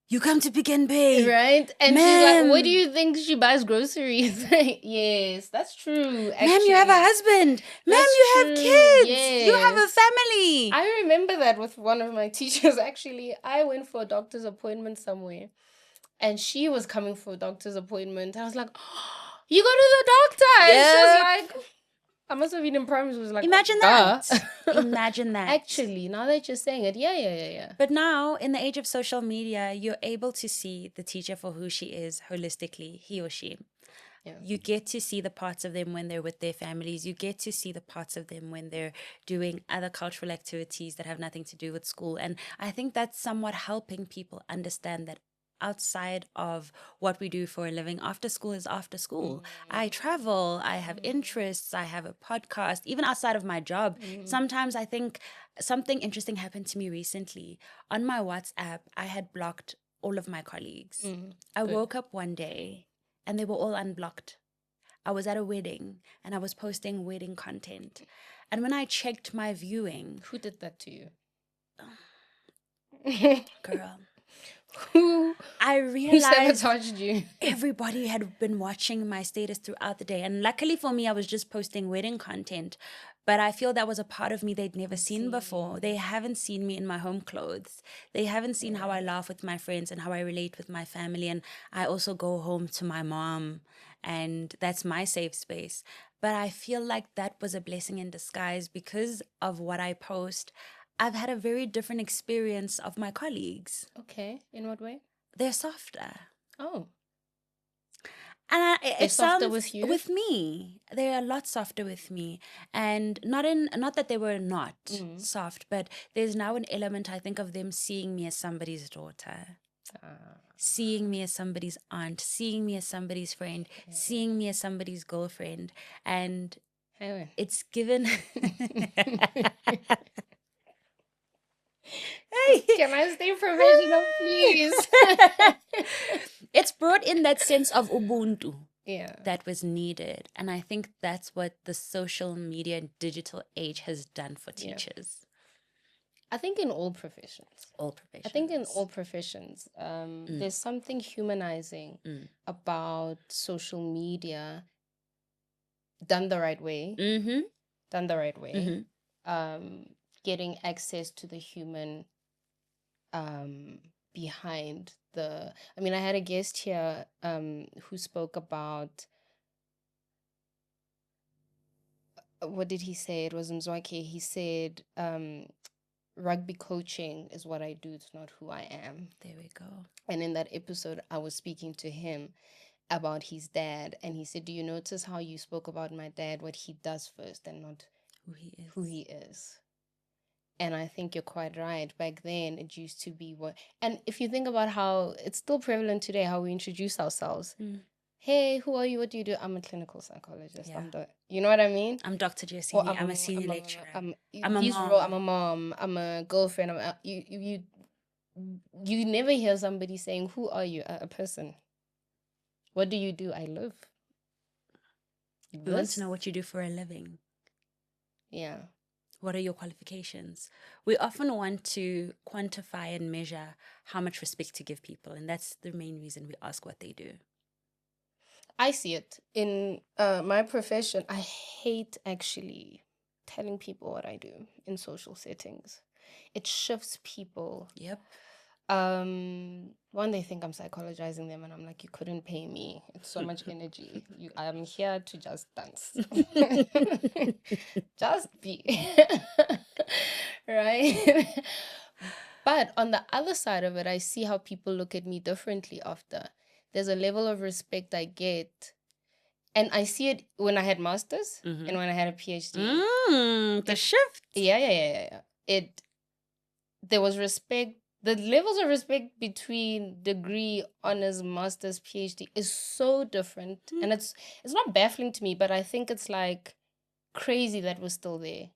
you come to Pick n Pay. Right? And she's like, what do you think she buys groceries? Yes, that's true. Actually. Ma'am, you have a husband. Ma'am, you have kids. Yes. You have a family. I remember that with one of my teachers, actually. I went for a doctor's appointment somewhere. And she was coming for a doctor's appointment. I was like, oh, you go to the doctor. Yep. And she was like, I must have been in primary school. Was like, imagine that. Imagine that. Actually, now that you're saying it, yeah. But now, in the age of social media, you're able to see the teacher for who she is holistically, he or she. Yeah. You get to see the parts of them when they're with their families. You get to see the parts of them when they're doing other cultural activities that have nothing to do with school. And I think that's somewhat helping people understand that outside of what we do for a living, after school is after school. I travel, I have interests, I have a podcast, even outside of my job. Sometimes I think something interesting happened to me recently. On my WhatsApp, I had blocked all of my colleagues. I woke up one day and they were all unblocked. I was at a wedding and I was posting wedding content. And when I checked my viewing... Who did that to you? Girl. I realized sabotaged you. Everybody had been watching my status throughout the day. And luckily for me, I was just posting wedding content. But I feel that was a part of me they'd never seen before. They haven't seen me in my home clothes. They haven't seen how I laugh with my friends and how I relate with my family. And I also go home to my mom. And that's my safe space. But I feel like that was a blessing in disguise because of what I post. I've had a very different experience of my colleagues. Okay. In what way? They're softer. Oh. And they're softer with you? With me. They're a lot softer with me. And not that they were not soft, but there's now an element, I think, of them seeing me as somebody's daughter. Seeing me as somebody's aunt. Seeing me as somebody's friend. Seeing me as somebody's girlfriend. And it's given... Hey, can I stay professional, please? It's brought in that sense of ubuntu that was needed. And I think that's what the social media and digital age has done for teachers. I think in all professions. I think in all professions, there's something humanizing about social media done the right way. Done the right way. Getting access to the human behind the... I mean, I had a guest here who spoke about... What did he say? It was Mzwake. He said, rugby coaching is what I do. It's not who I am. There we go. And in that episode, I was speaking to him about his dad. And he said, do you notice how you spoke about my dad, what he does first and not who he is? And I think you're quite right. Back then, it used to be what... And if you think about how it's still prevalent today, how we introduce ourselves. Hey, who are you? What do you do? I'm a clinical psychologist. Yeah. You know what I mean? I'm Dr. Dyosini. I'm a senior lecturer. I'm a mom. I'm a mom. I'm a girlfriend. You never hear somebody saying, who are you? A person. What do you do? I live. We want to know what you do for a living. Yeah. What are your qualifications? We often want to quantify and measure how much respect to give people. And that's the main reason we ask what they do. I see it in my profession. I hate actually telling people what I do in social settings. It shifts people. Yep. One, they think I'm psychologizing them, and I'm like, you couldn't pay me. It's so much energy. I'm here to just dance. Just be. Right? But on the other side of it, I see how people look at me differently after. There's a level of respect I get. And I see it when I had masters and when I had a PhD. The shift. Yeah. There was respect. The levels of respect between degree, honors, masters, PhD is so different. And it's not baffling to me, but I think it's like crazy that we're still there.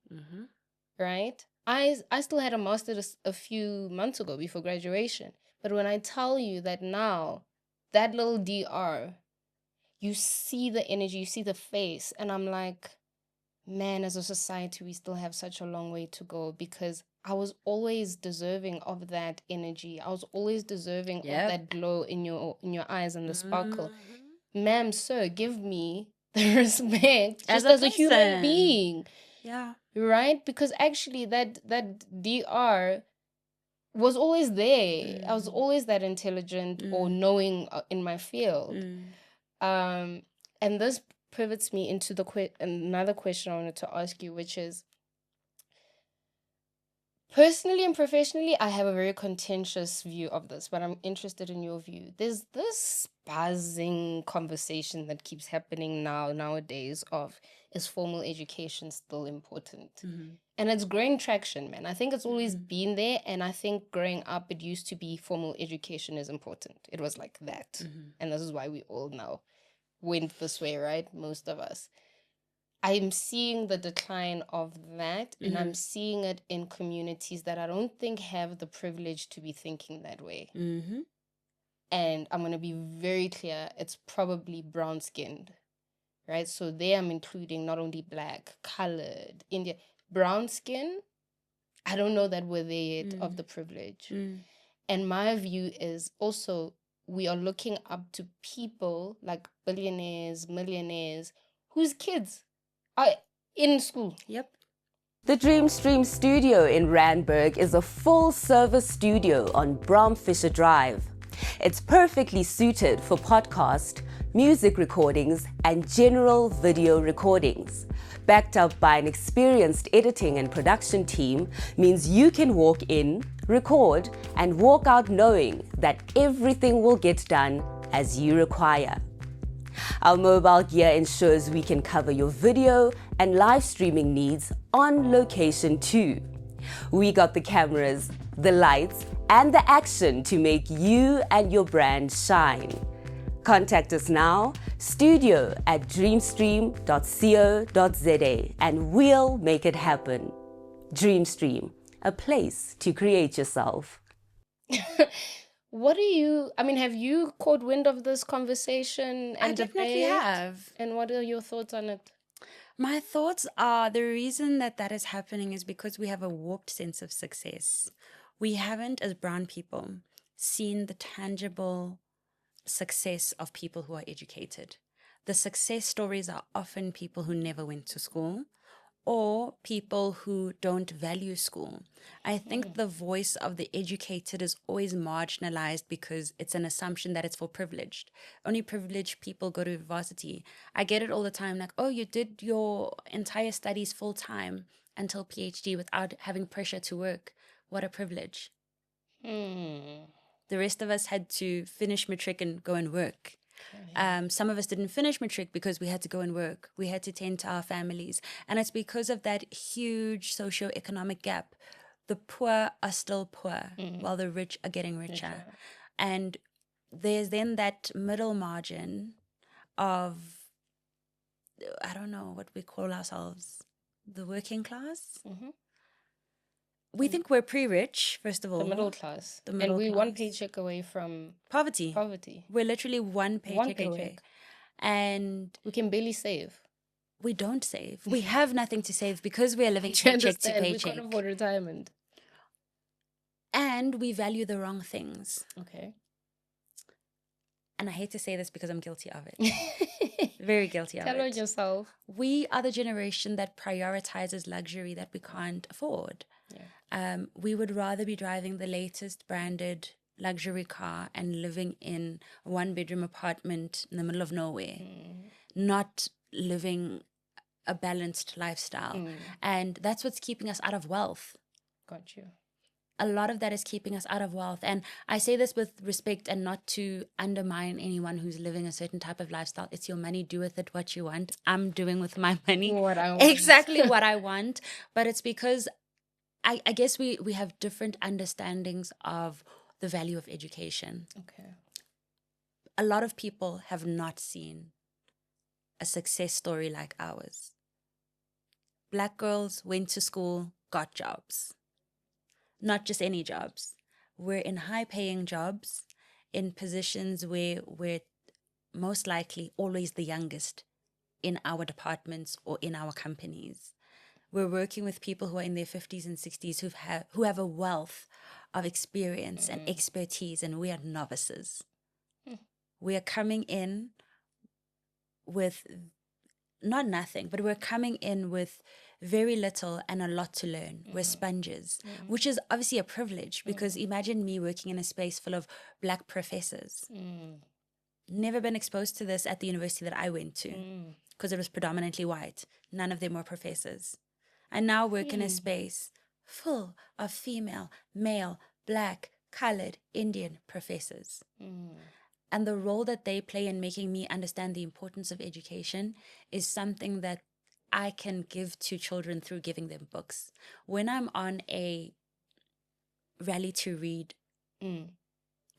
Right? I still had a master's a few months ago before graduation. But when I tell you that now, that little DR, you see the energy, you see the face. And I'm like, man, as a society, we still have such a long way to go, because I was always deserving of that energy. I was always deserving of that glow in your eyes and the sparkle. Ma'am, sir, give me the respect just as a human being. Yeah. Right? Because actually that DR was always there. I was always that intelligent or knowing in my field. And this pivots me into another question I wanted to ask you, which is, personally and professionally, I have a very contentious view of this, but I'm interested in your view. There's this buzzing conversation that keeps happening nowadays of, is formal education still important? And it's growing traction, man. I think it's always been there. And I think growing up, it used to be formal education is important. It was like that. And this is why we all now went this way, right? Most of us. I'm seeing the decline of that, and I'm seeing it in communities that I don't think have the privilege to be thinking that way. And I'm going to be very clear, it's probably brown-skinned, right? So there I'm including not only Black, colored, Indian, brown skin. I don't know that we're there yet of the privilege. And my view is also, we are looking up to people like billionaires, millionaires, whose kids are in school. Yep. The Dream Stream studio in Randburg is a full-service studio on Bromfisher Drive. It's perfectly suited for podcast, music recordings, and general video recordings. Backed up by an experienced editing and production team means you can walk in, record, and walk out knowing that everything will get done as you require. Our mobile gear ensures we can cover your video and live streaming needs on location too. We got the cameras, the lights, and the action to make you and your brand shine. Contact us now, studio@dreamstream.co.za, and we'll make it happen. Dreamstream, a place to create yourself. Have you caught wind of this conversation and debate? I definitely have. And what are your thoughts on it? My thoughts are, the reason that is happening is because we have a warped sense of success. We haven't, as brown people, seen the tangible success of people who are educated. The success stories are often people who never went to school or people who don't value school. I think the voice of the educated is always marginalized because it's an assumption that it's for privileged. Only privileged people go to varsity. I get it all the time, like, oh, you did your entire studies full time until PhD without having pressure to work. What a privilege. The rest of us had to finish matric and go and work. Some of us didn't finish matric because we had to go and work. We had to tend to our families. And it's because of that huge socio-economic gap. The poor are still poor while the rich are getting richer. And there's then that middle margin of, I don't know what we call ourselves, the working class. We think we're pre-rich, first of all. The middle class. And we're one paycheck away from poverty. We're literally one paycheck away. And we can barely save. we don't save. We have nothing to save because we are living paycheck to paycheck. We can't afford retirement. And we value the wrong things. Okay. And I hate to say this because I'm guilty of it. Very guilty of it. Tell on yourself. We are the generation that prioritizes luxury that we can't afford. Yeah. We would rather be driving the latest branded luxury car and living in a one-bedroom apartment in the middle of nowhere, not living a balanced lifestyle. And that's what's keeping us out of wealth. Got you. A lot of that is keeping us out of wealth. And I say this with respect and not to undermine anyone who's living a certain type of lifestyle. It's your money. Do with it what you want. I'm doing with my money what I want. Exactly what I want. But it's because I guess we have different understandings of the value of education. Okay. A lot of people have not seen a success story like ours. Black girls went to school, got jobs. Not just any jobs. We're in high-paying jobs, in positions where we're most likely always the youngest in our departments or in our companies. We're working with people who are in their 50s and 60s who have a wealth of experience and expertise, and we are novices. We are coming in with not nothing, but we're coming in with very little and a lot to learn. We're sponges, which is obviously a privilege because imagine me working in a space full of Black professors. Never been exposed to this at the university that I went to because it was predominantly white. None of them were professors. I now work in a space full of female, male, Black, colored, Indian professors. And the role that they play in making me understand the importance of education is something that I can give to children through giving them books. When I'm on a rally to read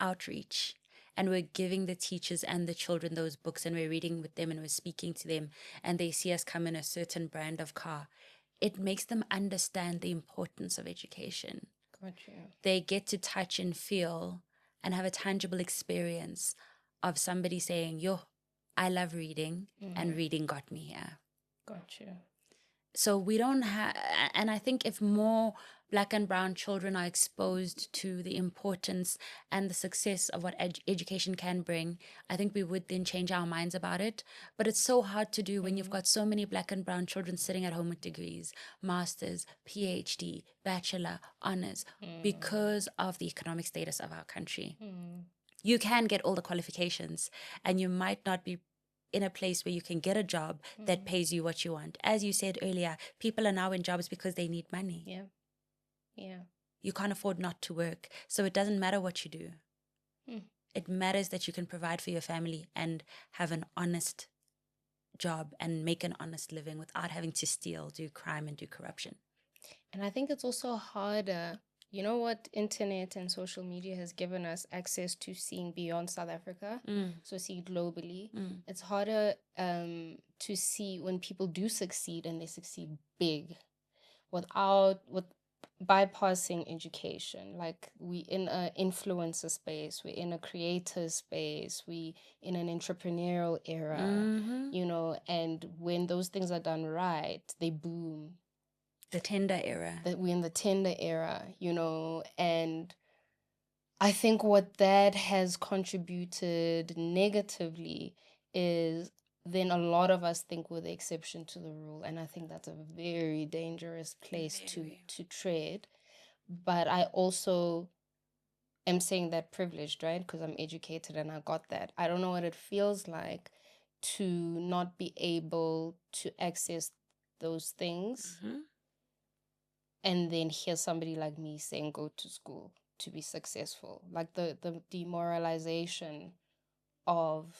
outreach and we're giving the teachers and the children those books and we're reading with them and we're speaking to them and they see us come in a certain brand of car, it makes them understand the importance of education. Gotcha. They get to touch and feel and have a tangible experience of somebody saying, yo, I love reading and reading got me here. Gotcha. So we don't have, and I think if more Black and brown children are exposed to the importance and the success of what education can bring, I think we would then change our minds about it. But it's so hard to do when you've got so many Black and brown children sitting at home with degrees, masters, PhD, bachelor, honors, because of the economic status of our country. You can get all the qualifications and you might not be in a place where you can get a job that pays you what you want. As you said earlier, people are now in jobs because they need money. Yeah. Yeah. You can't afford not to work. So it doesn't matter what you do. It matters that you can provide for your family and have an honest job and make an honest living without having to steal, do crime, and do corruption. And I think it's also harder. You know what? Internet and social media has given us access to seeing beyond South Africa, so see globally. It's harder to see when people do succeed and they succeed big with bypassing education. Like we in an influencer space, we're in a creator space, we in an entrepreneurial era, you know, and when those things are done right, they boom. The tender era. That we're in the tender era, you know, and I think what that has contributed negatively is then a lot of us think we're the exception to the rule, and I think that's a very dangerous place to tread. But I also am saying that privileged, right? Because I'm educated and I got that. I don't know what it feels like to not be able to access those things. And then hear somebody like me saying, go to school to be successful. Like the demoralization of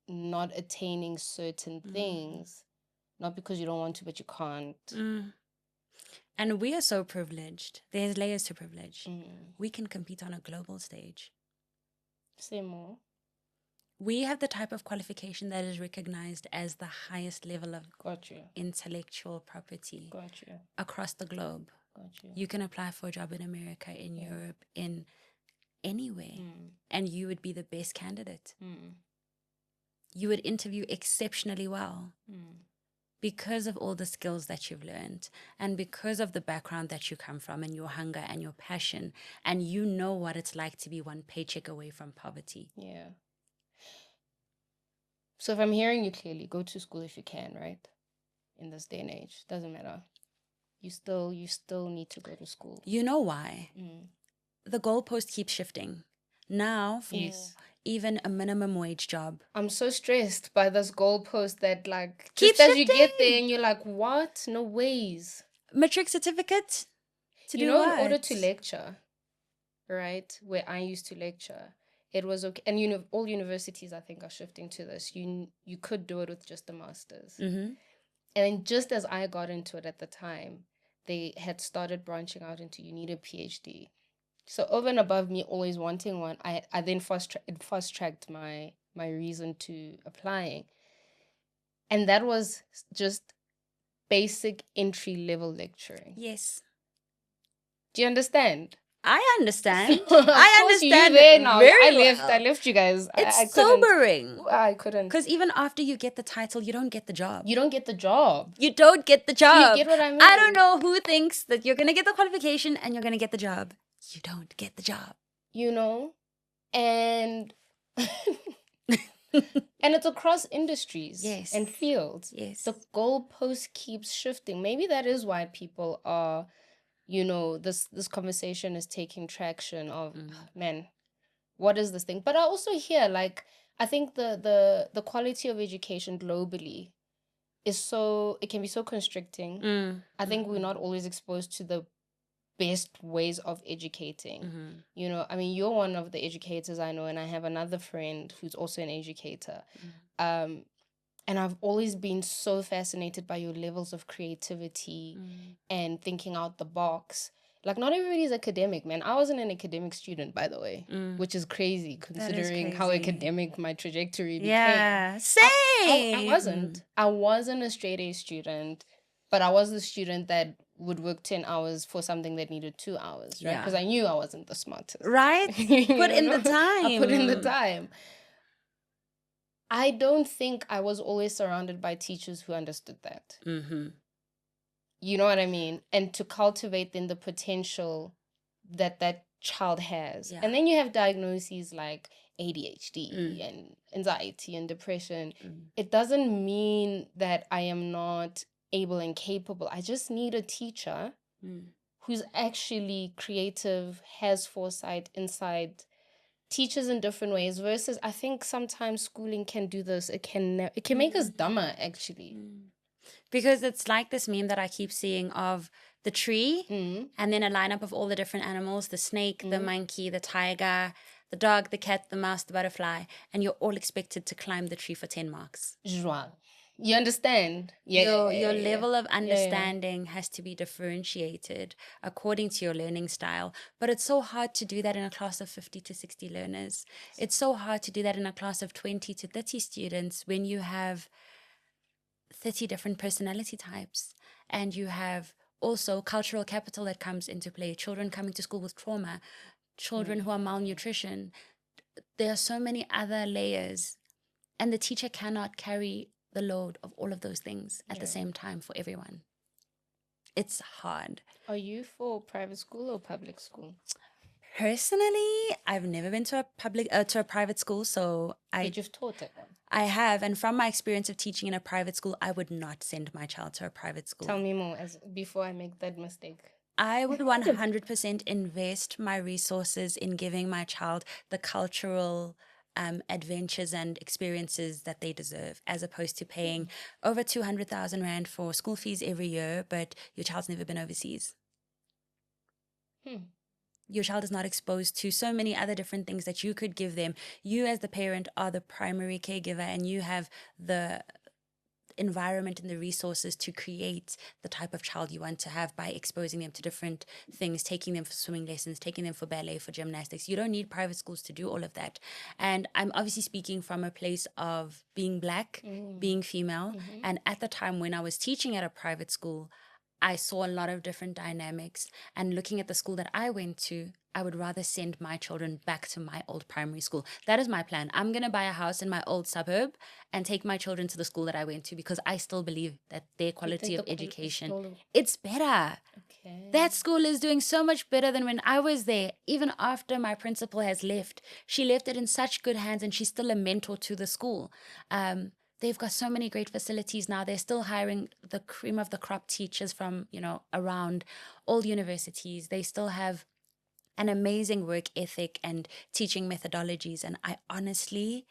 not attaining certain things, not because you don't want to, but you can't. And we are so privileged. There's layers to privilege. We can compete on a global stage. Say more. We have the type of qualification that is recognized as the highest level of intellectual property across the globe. You can apply for a job in America, in Europe, in anywhere, and you would be the best candidate. You would interview exceptionally well. because of all the skills that you've learned and because of the background that you come from and your hunger and your passion, and you know what it's like to be one paycheck away from poverty. Yeah. So if I'm hearing you clearly, go to school if you can, right? In this day and age, doesn't matter. You still need to go to school. You know why? The goalpost keeps shifting. Now, for even a minimum wage job. I'm so stressed by this goalpost that, like, Keep just as you shifting. get there and you're like, what? No ways. Matric certificate? To you do know, what? in order to lecture, right, where I used to lecture, it was okay. And all universities, I think, are shifting to this. You could do it with just a master's. Mm-hmm. And just as I got into it at the time, they had started branching out into you need a PhD. So over and above me always wanting one, I then fast-tracked my reason to applying. And that was just basic entry-level lecturing. Yes. Do you understand? I understand. I understand. You there now. I left you guys. It's sobering. I couldn't. Because even after you get the title, you don't get the job. You don't get the job. You don't get the job. You get what I mean? I don't know who thinks that you're going to get the qualification and you're going to get the job. You don't get the job. You know? And... and it's across industries and fields. Yes. The goalpost keeps shifting. Maybe that is why people are... this conversation is taking traction of, man, what is this thing? But I also hear, like, I think the quality of education globally it can be so constricting. I think we're not always exposed to the best ways of educating. I mean, you're one of the educators I know, and I have another friend who's also an educator. And I've always been so fascinated by your levels of creativity and thinking out the box. Like, not everybody's academic, man. I wasn't an academic student, by the way, which is crazy considering how academic my trajectory became. Yeah, same. I wasn't. I wasn't a straight A student, but I was the student that would work 10 hours for something that needed 2 hours, right? Because I knew I wasn't the smartest. Right? Put in the time. I put in the time. I don't think I was always surrounded by teachers who understood that. You know what I mean? And to cultivate then the potential that child has. And then you have diagnoses like ADHD and anxiety and depression. It doesn't mean that I am not able and capable. I just need a teacher who's actually creative, has foresight, insight, teaches in different ways, versus I think sometimes schooling can do this. It can make us dumber, actually. Because it's like this meme that I keep seeing of the tree and then a lineup of all the different animals, the snake, the monkey, the tiger, the dog, the cat, the mouse, the butterfly, and you're all expected to climb the tree for 10 marks. You understand? Your level of understanding has to be differentiated according to your learning style. But it's so hard to do that in a class of 50 to 60 learners. It's so hard to do that in a class of 20 to 30 students when you have 30 different personality types. And you have also cultural capital that comes into play. Children coming to school with trauma. Children who are malnutrition. There are so many other layers. And the teacher cannot carry the load of all of those things at the same time for everyone. It's hard. Are you for private school or public school? Personally, I've never been to a private school, so But you've taught it. I have, and from my experience of teaching in a private school, I would not send my child to a private school. Tell me more before I make that mistake. I would 100% invest my resources in giving my child the cultural adventures and experiences that they deserve, as opposed to paying over 200,000 Rand for school fees every year, but your child's never been overseas. Your child is not exposed to so many other different things that you could give them. You as the parent are the primary caregiver, and you have the environment and the resources to create the type of child you want to have by exposing them to different things, taking them for swimming lessons, taking them for ballet, for gymnastics. You don't need private schools to do all of that. And I'm obviously speaking from a place of being Black, being female. And at the time when I was teaching at a private school, I saw a lot of different dynamics. And looking at the school that I went to, I would rather send my children back to my old primary school. That is my plan. I'm going to buy a house in my old suburb and take my children to the school that I went to, because I still believe that their quality of education, it's better. Okay. That school is doing so much better than when I was there. Even after my principal has left, she left it in such good hands, and she's still a mentor to the school. They've got so many great facilities now. They're still hiring the cream of the crop teachers from, around all universities. They still have an amazing work ethic and teaching methodologies. And I honestly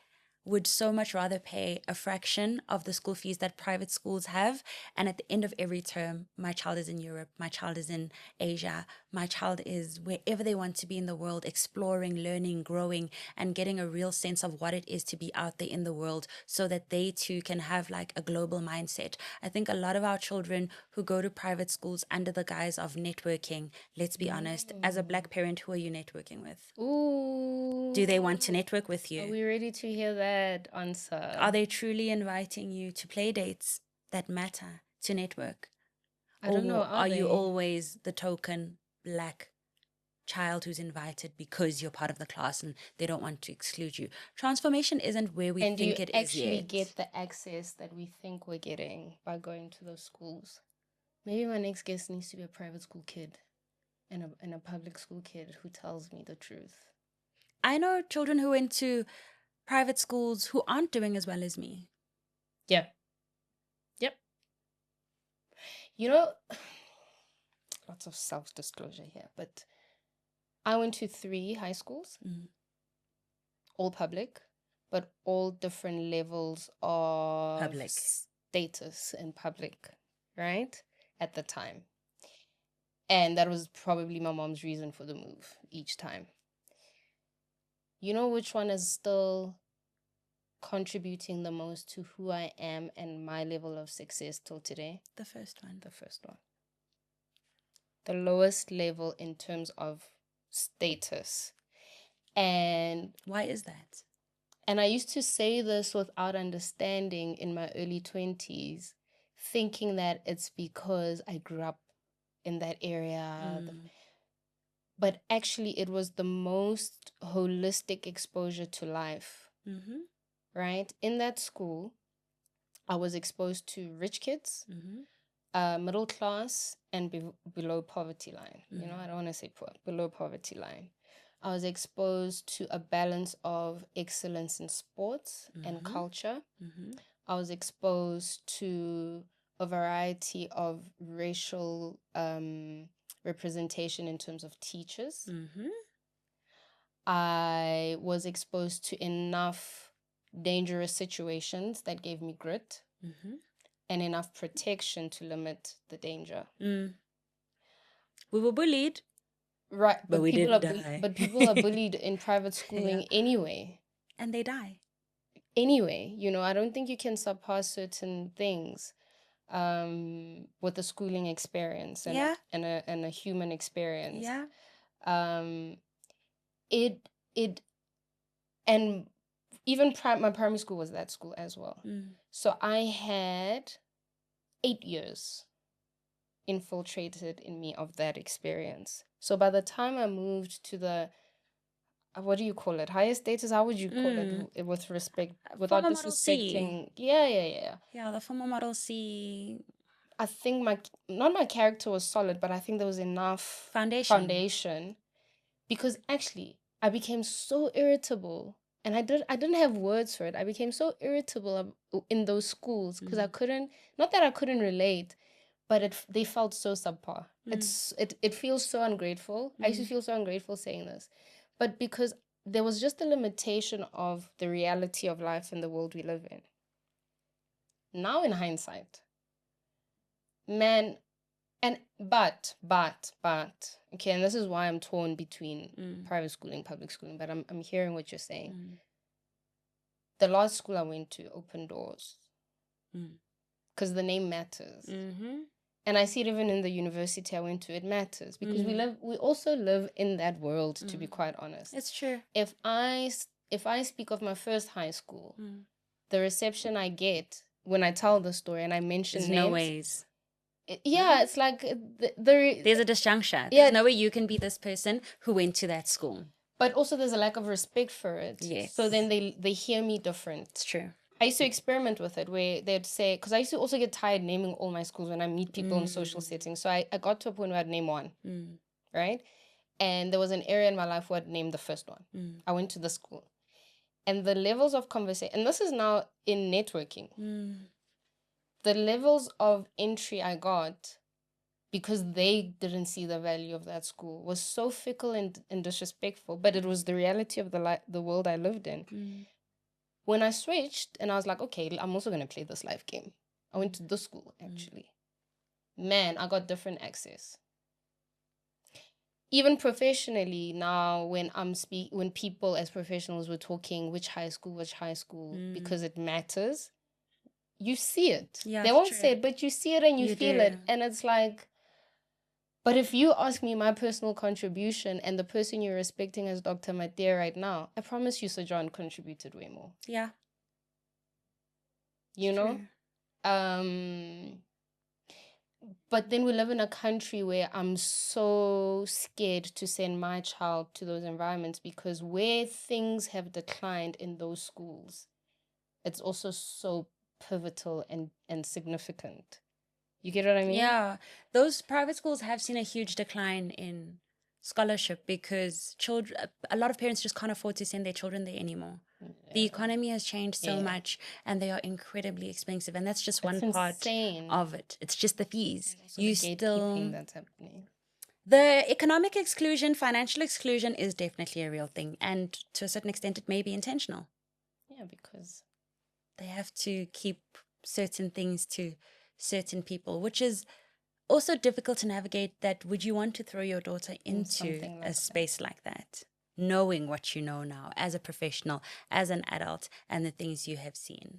would so much rather pay a fraction of the school fees that private schools have. And at the end of every term, my child is in Europe, my child is in Asia, my child is wherever they want to be in the world, exploring, learning, growing, and getting a real sense of what it is to be out there in the world, so that they too can have like a global mindset. I think a lot of our children who go to private schools under the guise of networking, let's be honest, as a Black parent, who are you networking with? Ooh. Do they want to network with you? Are we ready to hear that answer? Are they truly inviting you to play dates that matter, to network? I don't know. Are you always the token Black child who's invited because you're part of the class and they don't want to exclude you? Transformation isn't where we think it is yet. And do you actually get the access that we think we're getting by going to those schools? Maybe my next guest needs to be a private school kid and a public school kid who tells me the truth. I know children who went to private schools who aren't doing as well as me. Yeah. Yep. Lots of self-disclosure here, but I went to 3 high schools, all public, but all different levels of Public status in public, right? At the time. And that was probably my mom's reason for the move each time. You know which one is still contributing the most to who I am and my level of success till today? The first one. The first one. The lowest level in terms of status. And why is that? And I used to say this without understanding in my early 20s, thinking that it's because I grew up in that area. But actually, it was the most holistic exposure to life, right? In that school, I was exposed to rich kids, middle class, and below poverty line. I don't want to say poor, below poverty line. I was exposed to a balance of excellence in sports and culture. I was exposed to a variety of racial representation in terms of teachers. I was exposed to enough dangerous situations that gave me grit and enough protection to limit the danger. We were bullied. Right, but we didn't die. But people are bullied in private schooling anyway. And they die. Anyway, I don't think you can surpass certain things with a schooling experience and a human experience. And even my primary school was that school as well. So I had 8 years infiltrated in me of that experience. So by the time I moved to the what do you call it? Higher status? How would you call it with respect, without disrespecting? Yeah. Yeah, the former Model C. I think not my character was solid, but I think there was enough foundation, because actually I became so irritable, and I didn't have words for it. I became so irritable in those schools because I couldn't, not that I couldn't relate, but they felt so subpar. It feels so ungrateful. I used to feel so ungrateful saying this. But because there was just a limitation of the reality of life in the world we live in. Now in hindsight, man, but, okay, and this is why I'm torn between private schooling, public schooling, but I'm hearing what you're saying. The last school I went to opened doors. Because the name matters. And I see it even in the university I went to, it matters. Because we also live in that world, to be quite honest. It's true. If I speak of my first high school, the reception I get when I tell the story and I mention names, no ways. it's like there's a disjuncture. There's no way you can be this person who went to that school. But also there's a lack of respect for it. Yes. So then they hear me different. It's true. I used to experiment with it where they'd say, because I used to also get tired naming all my schools when I meet people in social settings. So I got to a point where I'd name one, right? And there was an area in my life where I'd named the first one. I went to the school. And the levels of conversation, and this is now in networking, the levels of entry I got because they didn't see the value of that school was so fickle and disrespectful, but it was the reality of the world I lived in. When I switched and I was like, okay, I'm also going to play this life game. I went to this school, actually. Man, I got different access. Even professionally now, when when people as professionals were talking which high school, because it matters, you see it. Yeah, they won't say it, but you see it and you feel it. And it's like, but if you ask me my personal contribution and the person you're respecting as Dr. Matia right now, I promise you Sir John contributed way more. Yeah. You know? But then we live in a country where I'm so scared to send my child to those environments because where things have declined in those schools, it's also so pivotal and significant. You get what I mean? Yeah. Those private schools have seen a huge decline in scholarship because a lot of parents just can't afford to send their children there anymore. The economy has changed so much and they are incredibly expensive. And that's just one part of it. It's just the fees. You still... that's happening. The economic exclusion, financial exclusion is definitely a real thing. And to a certain extent, it may be intentional. Yeah, because they have to keep certain things to certain people, which is also difficult to navigate. That would you want to throw your daughter into a space like that, knowing what you know now as a professional, as an adult, and the things you have seen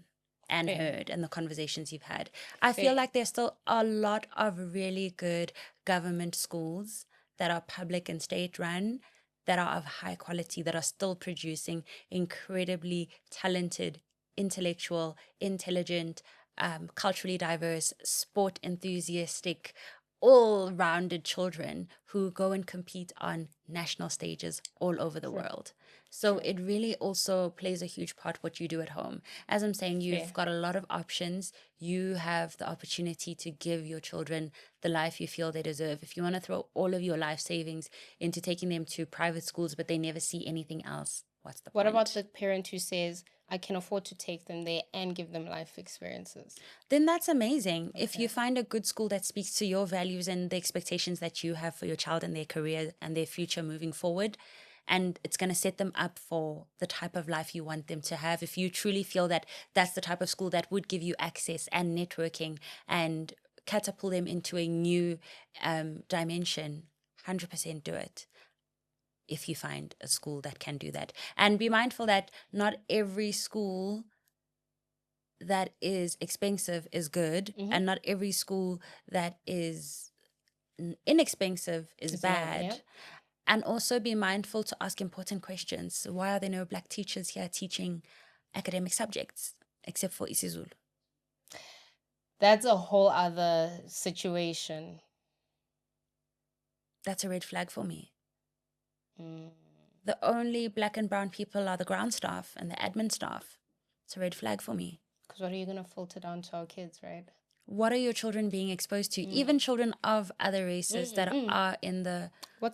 and heard and the conversations you've had? I feel like there's still a lot of really good government schools that are public and state run, that are of high quality, that are still producing incredibly talented, intellectual, intelligent, culturally diverse, sport enthusiastic, all-rounded children who go and compete on national stages all over the world. So it really also plays a huge part what you do at home. As I'm saying, you've got a lot of options. You have the opportunity to give your children the life you feel they deserve. If you want to throw all of your life savings into taking them to private schools, but they never see anything else, what's the point? What about the parent who says, I can afford to take them there and give them life experiences? Then that's amazing. Okay. If you find a good school that speaks to your values and the expectations that you have for your child and their career and their future moving forward, and it's going to set them up for the type of life you want them to have, if you truly feel that that's the type of school that would give you access and networking and catapult them into a new dimension, 100% do it. If you find a school that can do that. And be mindful that not every school that is expensive is good, and not every school that is inexpensive is bad. And also be mindful to ask important questions. Why are there no Black teachers here teaching academic subjects except for isiZulu? That's a whole other situation. That's a red flag for me. The only Black and brown people are the ground staff and the admin staff. It's a red flag for me. Because what are you going to filter down to our kids, right? What are your children being exposed to? Even children of other races that are in the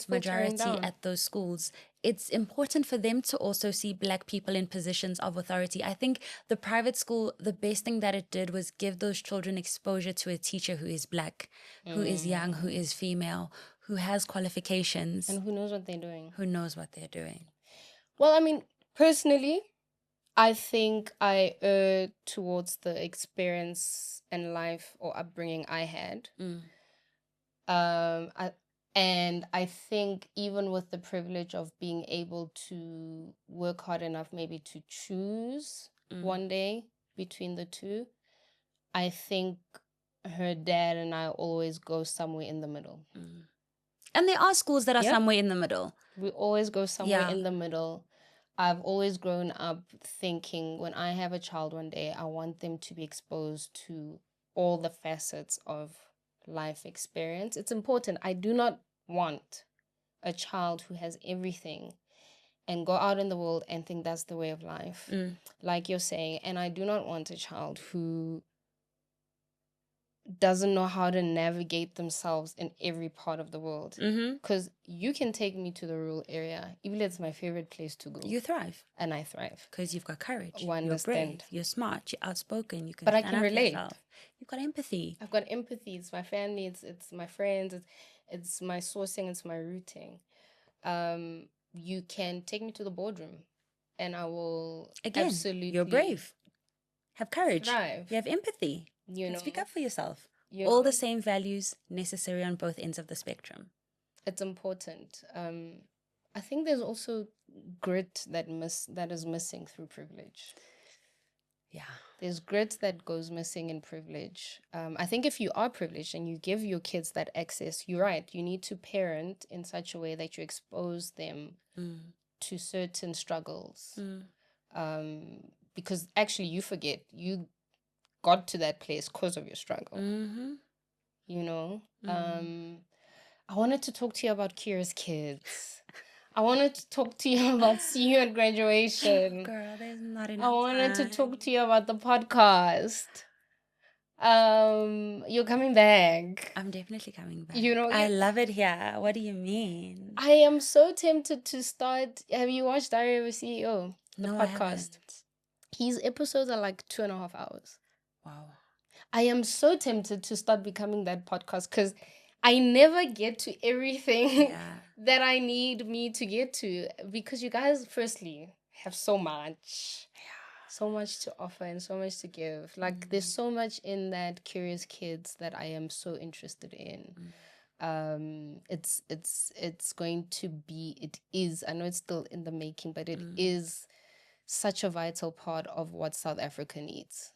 majority at those schools. It's important for them to also see Black people in positions of authority. I think the private school, the best thing that it did was give those children exposure to a teacher who is Black, who is young, who is female, who has qualifications. And who knows what they're doing. Who knows what they're doing. Well, I mean, personally, I think I err towards the experience and life or upbringing I had. And I think even with the privilege of being able to work hard enough maybe to choose one day between the two, I think her dad and I always go somewhere in the middle. And there are schools that are somewhere in the middle. We always go somewhere in the middle. I've always grown up thinking when I have a child one day, I want them to be exposed to all the facets of life experience. It's important. I do not want a child who has everything and go out in the world and think that's the way of life, like you're saying. And I do not want a child who doesn't know how to navigate themselves in every part of the world. Because you can take me to the rural area, even if it's my favorite place to go. You thrive. And I thrive. Because you've got courage. You're brave. You're smart. You're outspoken. You can but I stand can up for relate. yourself. You've got empathy. I've got empathy. It's my family. It's my friends. It's my sourcing. It's my rooting. You can take me to the boardroom and I will absolutely... You're brave. Have courage. Thrive. You have empathy. You know, speak up for yourself. You All know, the same values necessary on both ends of the spectrum. It's important. I think there's also grit that is missing through privilege. Yeah. There's grit that goes missing in privilege. I think if you are privileged and you give your kids that access, you're right. You need to parent in such a way that you expose them to certain struggles. Because actually you forget you got to that place because of your struggle. You know? I wanted to talk to you about Curious Kids. I wanted to talk to you about see you at graduation. Girl, there's not enough I wanted time. to talk to you about the podcast. You're coming back. I'm definitely coming back. You know, I love it here. What do you mean? I am so tempted to start. Have you watched Diary of a CEO? The No, podcast. I haven't. His episodes are like 2.5 hours. Wow. I am so tempted to start becoming that podcast because I never get to everything that I need me to get to, because you guys, firstly, have so much. So much to offer and so much to give. Like, there's so much in that Curious Kids that I am so interested in. It's going to be, it is, I know it's still in the making, but it is such a vital part of what South Africa needs.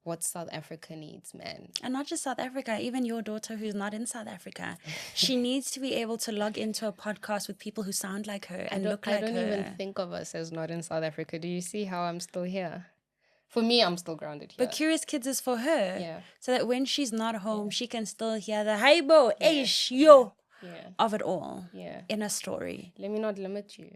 What South Africa needs, man. And not just South Africa, even your daughter who's not in South Africa. She needs to be able to log into a podcast with people who sound like her and look like her. I don't even think of us as not in South Africa. Do you see how I'm still here? For me, I'm still grounded here. But Curious Kids is for her. Yeah. So that when she's not home, she can still hear the haibo, eish, yo, of it all in a story. Let me not limit you.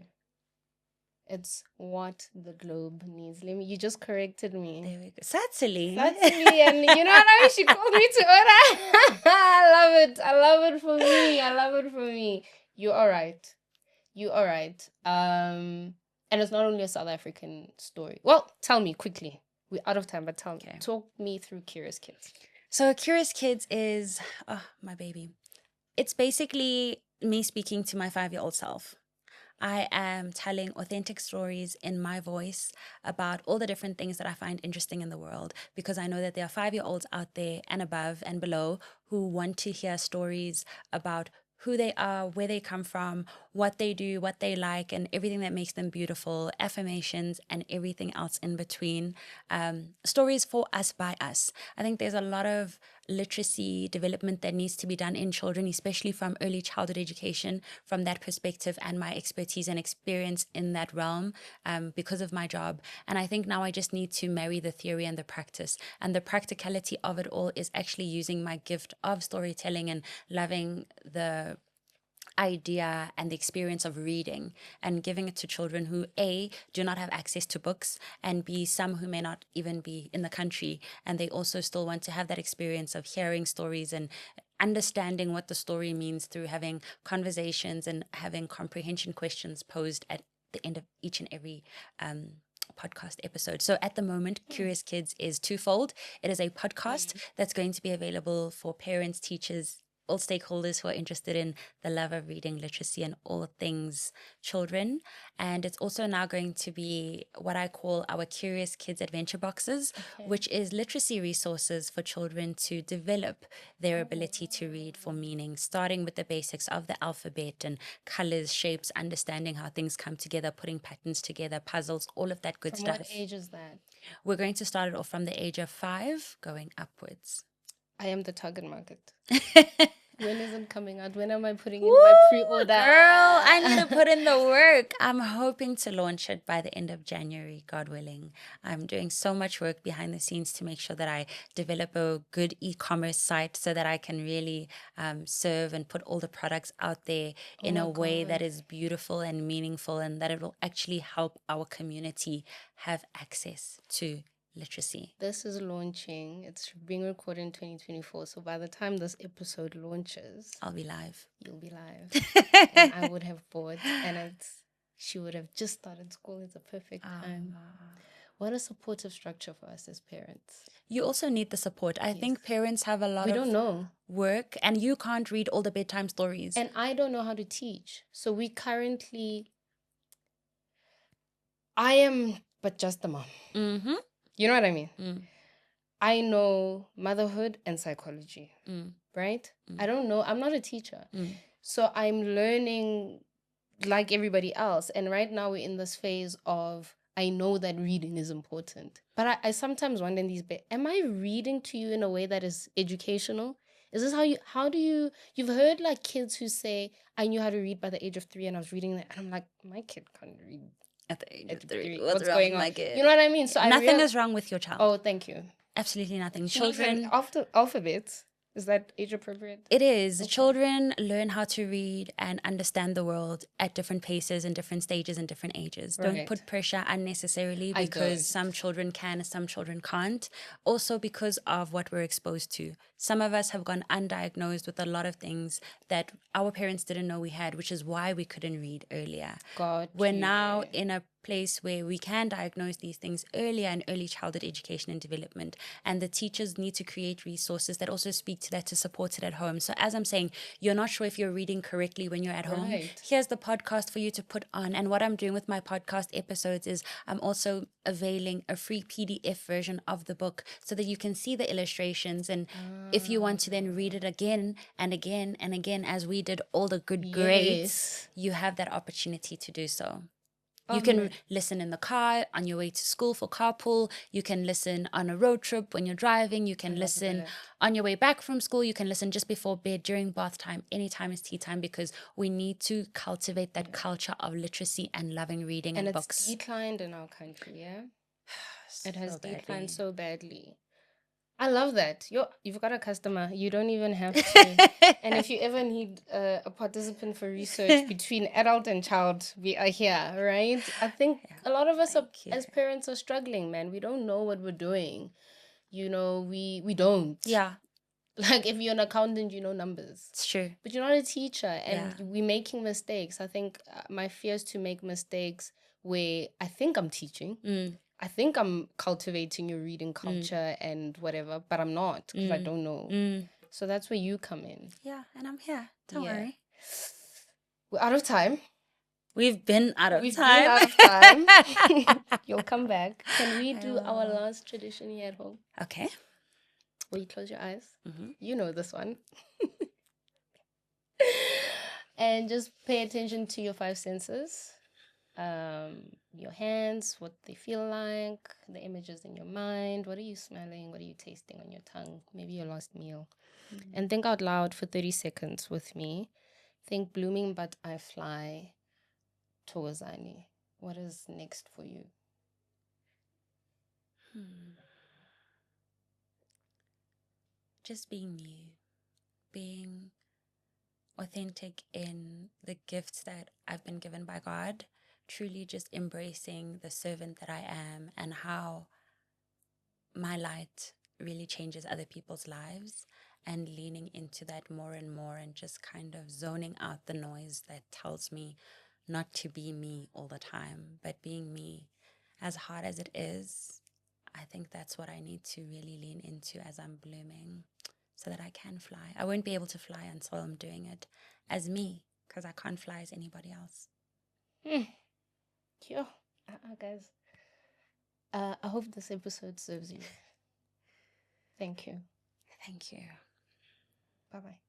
It's what the globe needs. You just corrected me. There we go. Satsili. And you know what? She called me to order. I love it. I love it for me. I love it for me. You're all right. You all right. And it's not only a South African story. Well, tell me quickly. We're out of time, but tell me. Talk me through Curious Kids. So Curious Kids is, my baby. It's basically me speaking to my 5-year-old self. I am telling authentic stories in my voice about all the different things that I find interesting in the world, because I know that there are 5-year-olds out there and above and below who want to hear stories about who they are, where they come from, what they do, what they like, and everything that makes them beautiful, affirmations, and everything else in between. Stories for us, by us. I think there's a lot of literacy development that needs to be done in children, especially from early childhood education, from that perspective and my expertise and experience in that realm because of my job. And I think now I just need to marry the theory and the practice. And the practicality of it all is actually using my gift of storytelling and loving the idea and the experience of reading and giving it to children who A, do not have access to books, and B, some who may not even be in the country, and they also still want to have that experience of hearing stories and understanding what the story means through having conversations and having comprehension questions posed at the end of each and every podcast episode. So at the moment, Curious Kids is twofold. It is a podcast that's going to be available for parents, teachers, all stakeholders who are interested in the love of reading, literacy, and all things children. And it's also now going to be what I call our Curious Kids Adventure Boxes, which is literacy resources for children to develop their ability to read for meaning, starting with the basics of the alphabet and colors, shapes, understanding how things come together, putting patterns together, puzzles, all of that good stuff. What age is that? We're going to start it off from the age of 5 going upwards. I am the target market. When is it coming out? When am I putting in my pre-order? Girl, I need to put in the work. I'm hoping to launch it by the end of January, God willing. I'm doing so much work behind the scenes to make sure that I develop a good e-commerce site so that I can really serve and put all the products out there in a way that is beautiful and meaningful, and that it will actually help our community have access to literacy. This is launching. It's being recorded in 2024. So by the time this episode launches, I'll be live. You'll be live. And I would have bought, and she would have just started school. It's a perfect time. What a supportive structure for us as parents. You also need the support. I think parents have a lot We of don't know. work, and you can't read all the bedtime stories. And I don't know how to teach. So we currently, I am but just a mom. Mm-hmm. You know what I mean? Mm. I know motherhood and psychology, right? I don't know. I'm not a teacher. So I'm learning like everybody else. And right now we're in this phase of, I know that reading is important. But I sometimes wonder in these, am I reading to you in a way that is educational? Is this you've heard like kids who say, I knew how to read by the age of 3 and I was reading that. And I'm like, my kid can't read. At the age of 3. What's going on? You know what I mean? So nothing is wrong with your child. Oh, thank you. Absolutely nothing. Children after alphabet. Is that age appropriate? It is. Okay. Children learn how to read and understand the world at different paces and different stages and different ages. Right. Don't put pressure unnecessarily because some children can, some children can't. Also because of what we're exposed to. Some of us have gone undiagnosed with a lot of things that our parents didn't know we had, which is why we couldn't read earlier. We're now in a place where we can diagnose these things earlier in early childhood education and development, and the teachers need to create resources that also speak to that, to support it at home. So as I'm saying, you're not sure if you're reading correctly when you're at home. Here's the podcast for you to put on. And what I'm doing with my podcast episodes is I'm also availing a free PDF version of the book so that you can see the illustrations, and if you want to then read it again and again and again, as we did all the good grades, you have that opportunity to do so. You can listen in the car on your way to school for carpool. You can listen on a road trip when you're driving. You can listen on your way back from school. You can listen just before bed, during bath time. Anytime is tea time, because we need to cultivate that culture of literacy and loving reading and books. And it's declined in our country, yeah? It has declined so badly. I love that. You've got a customer. You don't even have to. And if you ever need a participant for research between adult and child, we are here, right? I think a lot of us as parents are struggling, man. We don't know what we're doing. You know, we don't. Yeah. Like if you're an accountant, you know numbers. It's true. But you're not a teacher, and we're making mistakes. I think my fear is to make mistakes where I think I'm teaching. I think I'm cultivating your reading culture and whatever, but I'm not, because I don't know. So that's where you come in. Yeah, and I'm here. Don't worry. We're out of time. We've been out of time. We've been out of time. You'll come back. Can we do our last tradition here at home? Okay. Will you close your eyes? You know this one. And just pay attention to your 5 senses. Your hands, what they feel like, the images in your mind. What are you smelling? What are you tasting on your tongue? Maybe your last meal. And think out loud for 30 seconds with me. Think blooming but I fly. Thokozane. What is next for you? Just being me. Being authentic in the gifts that I've been given by God. Truly just embracing the servant that I am, and how my light really changes other people's lives, and leaning into that more and more, and just kind of zoning out the noise that tells me not to be me all the time, but being me. As hard as it is, I think that's what I need to really lean into as I'm blooming, so that I can fly. I won't be able to fly until I'm doing it as me, because I can't fly as anybody else. Yo, guys, I hope this episode serves you. Thank you. Thank you. Bye-bye.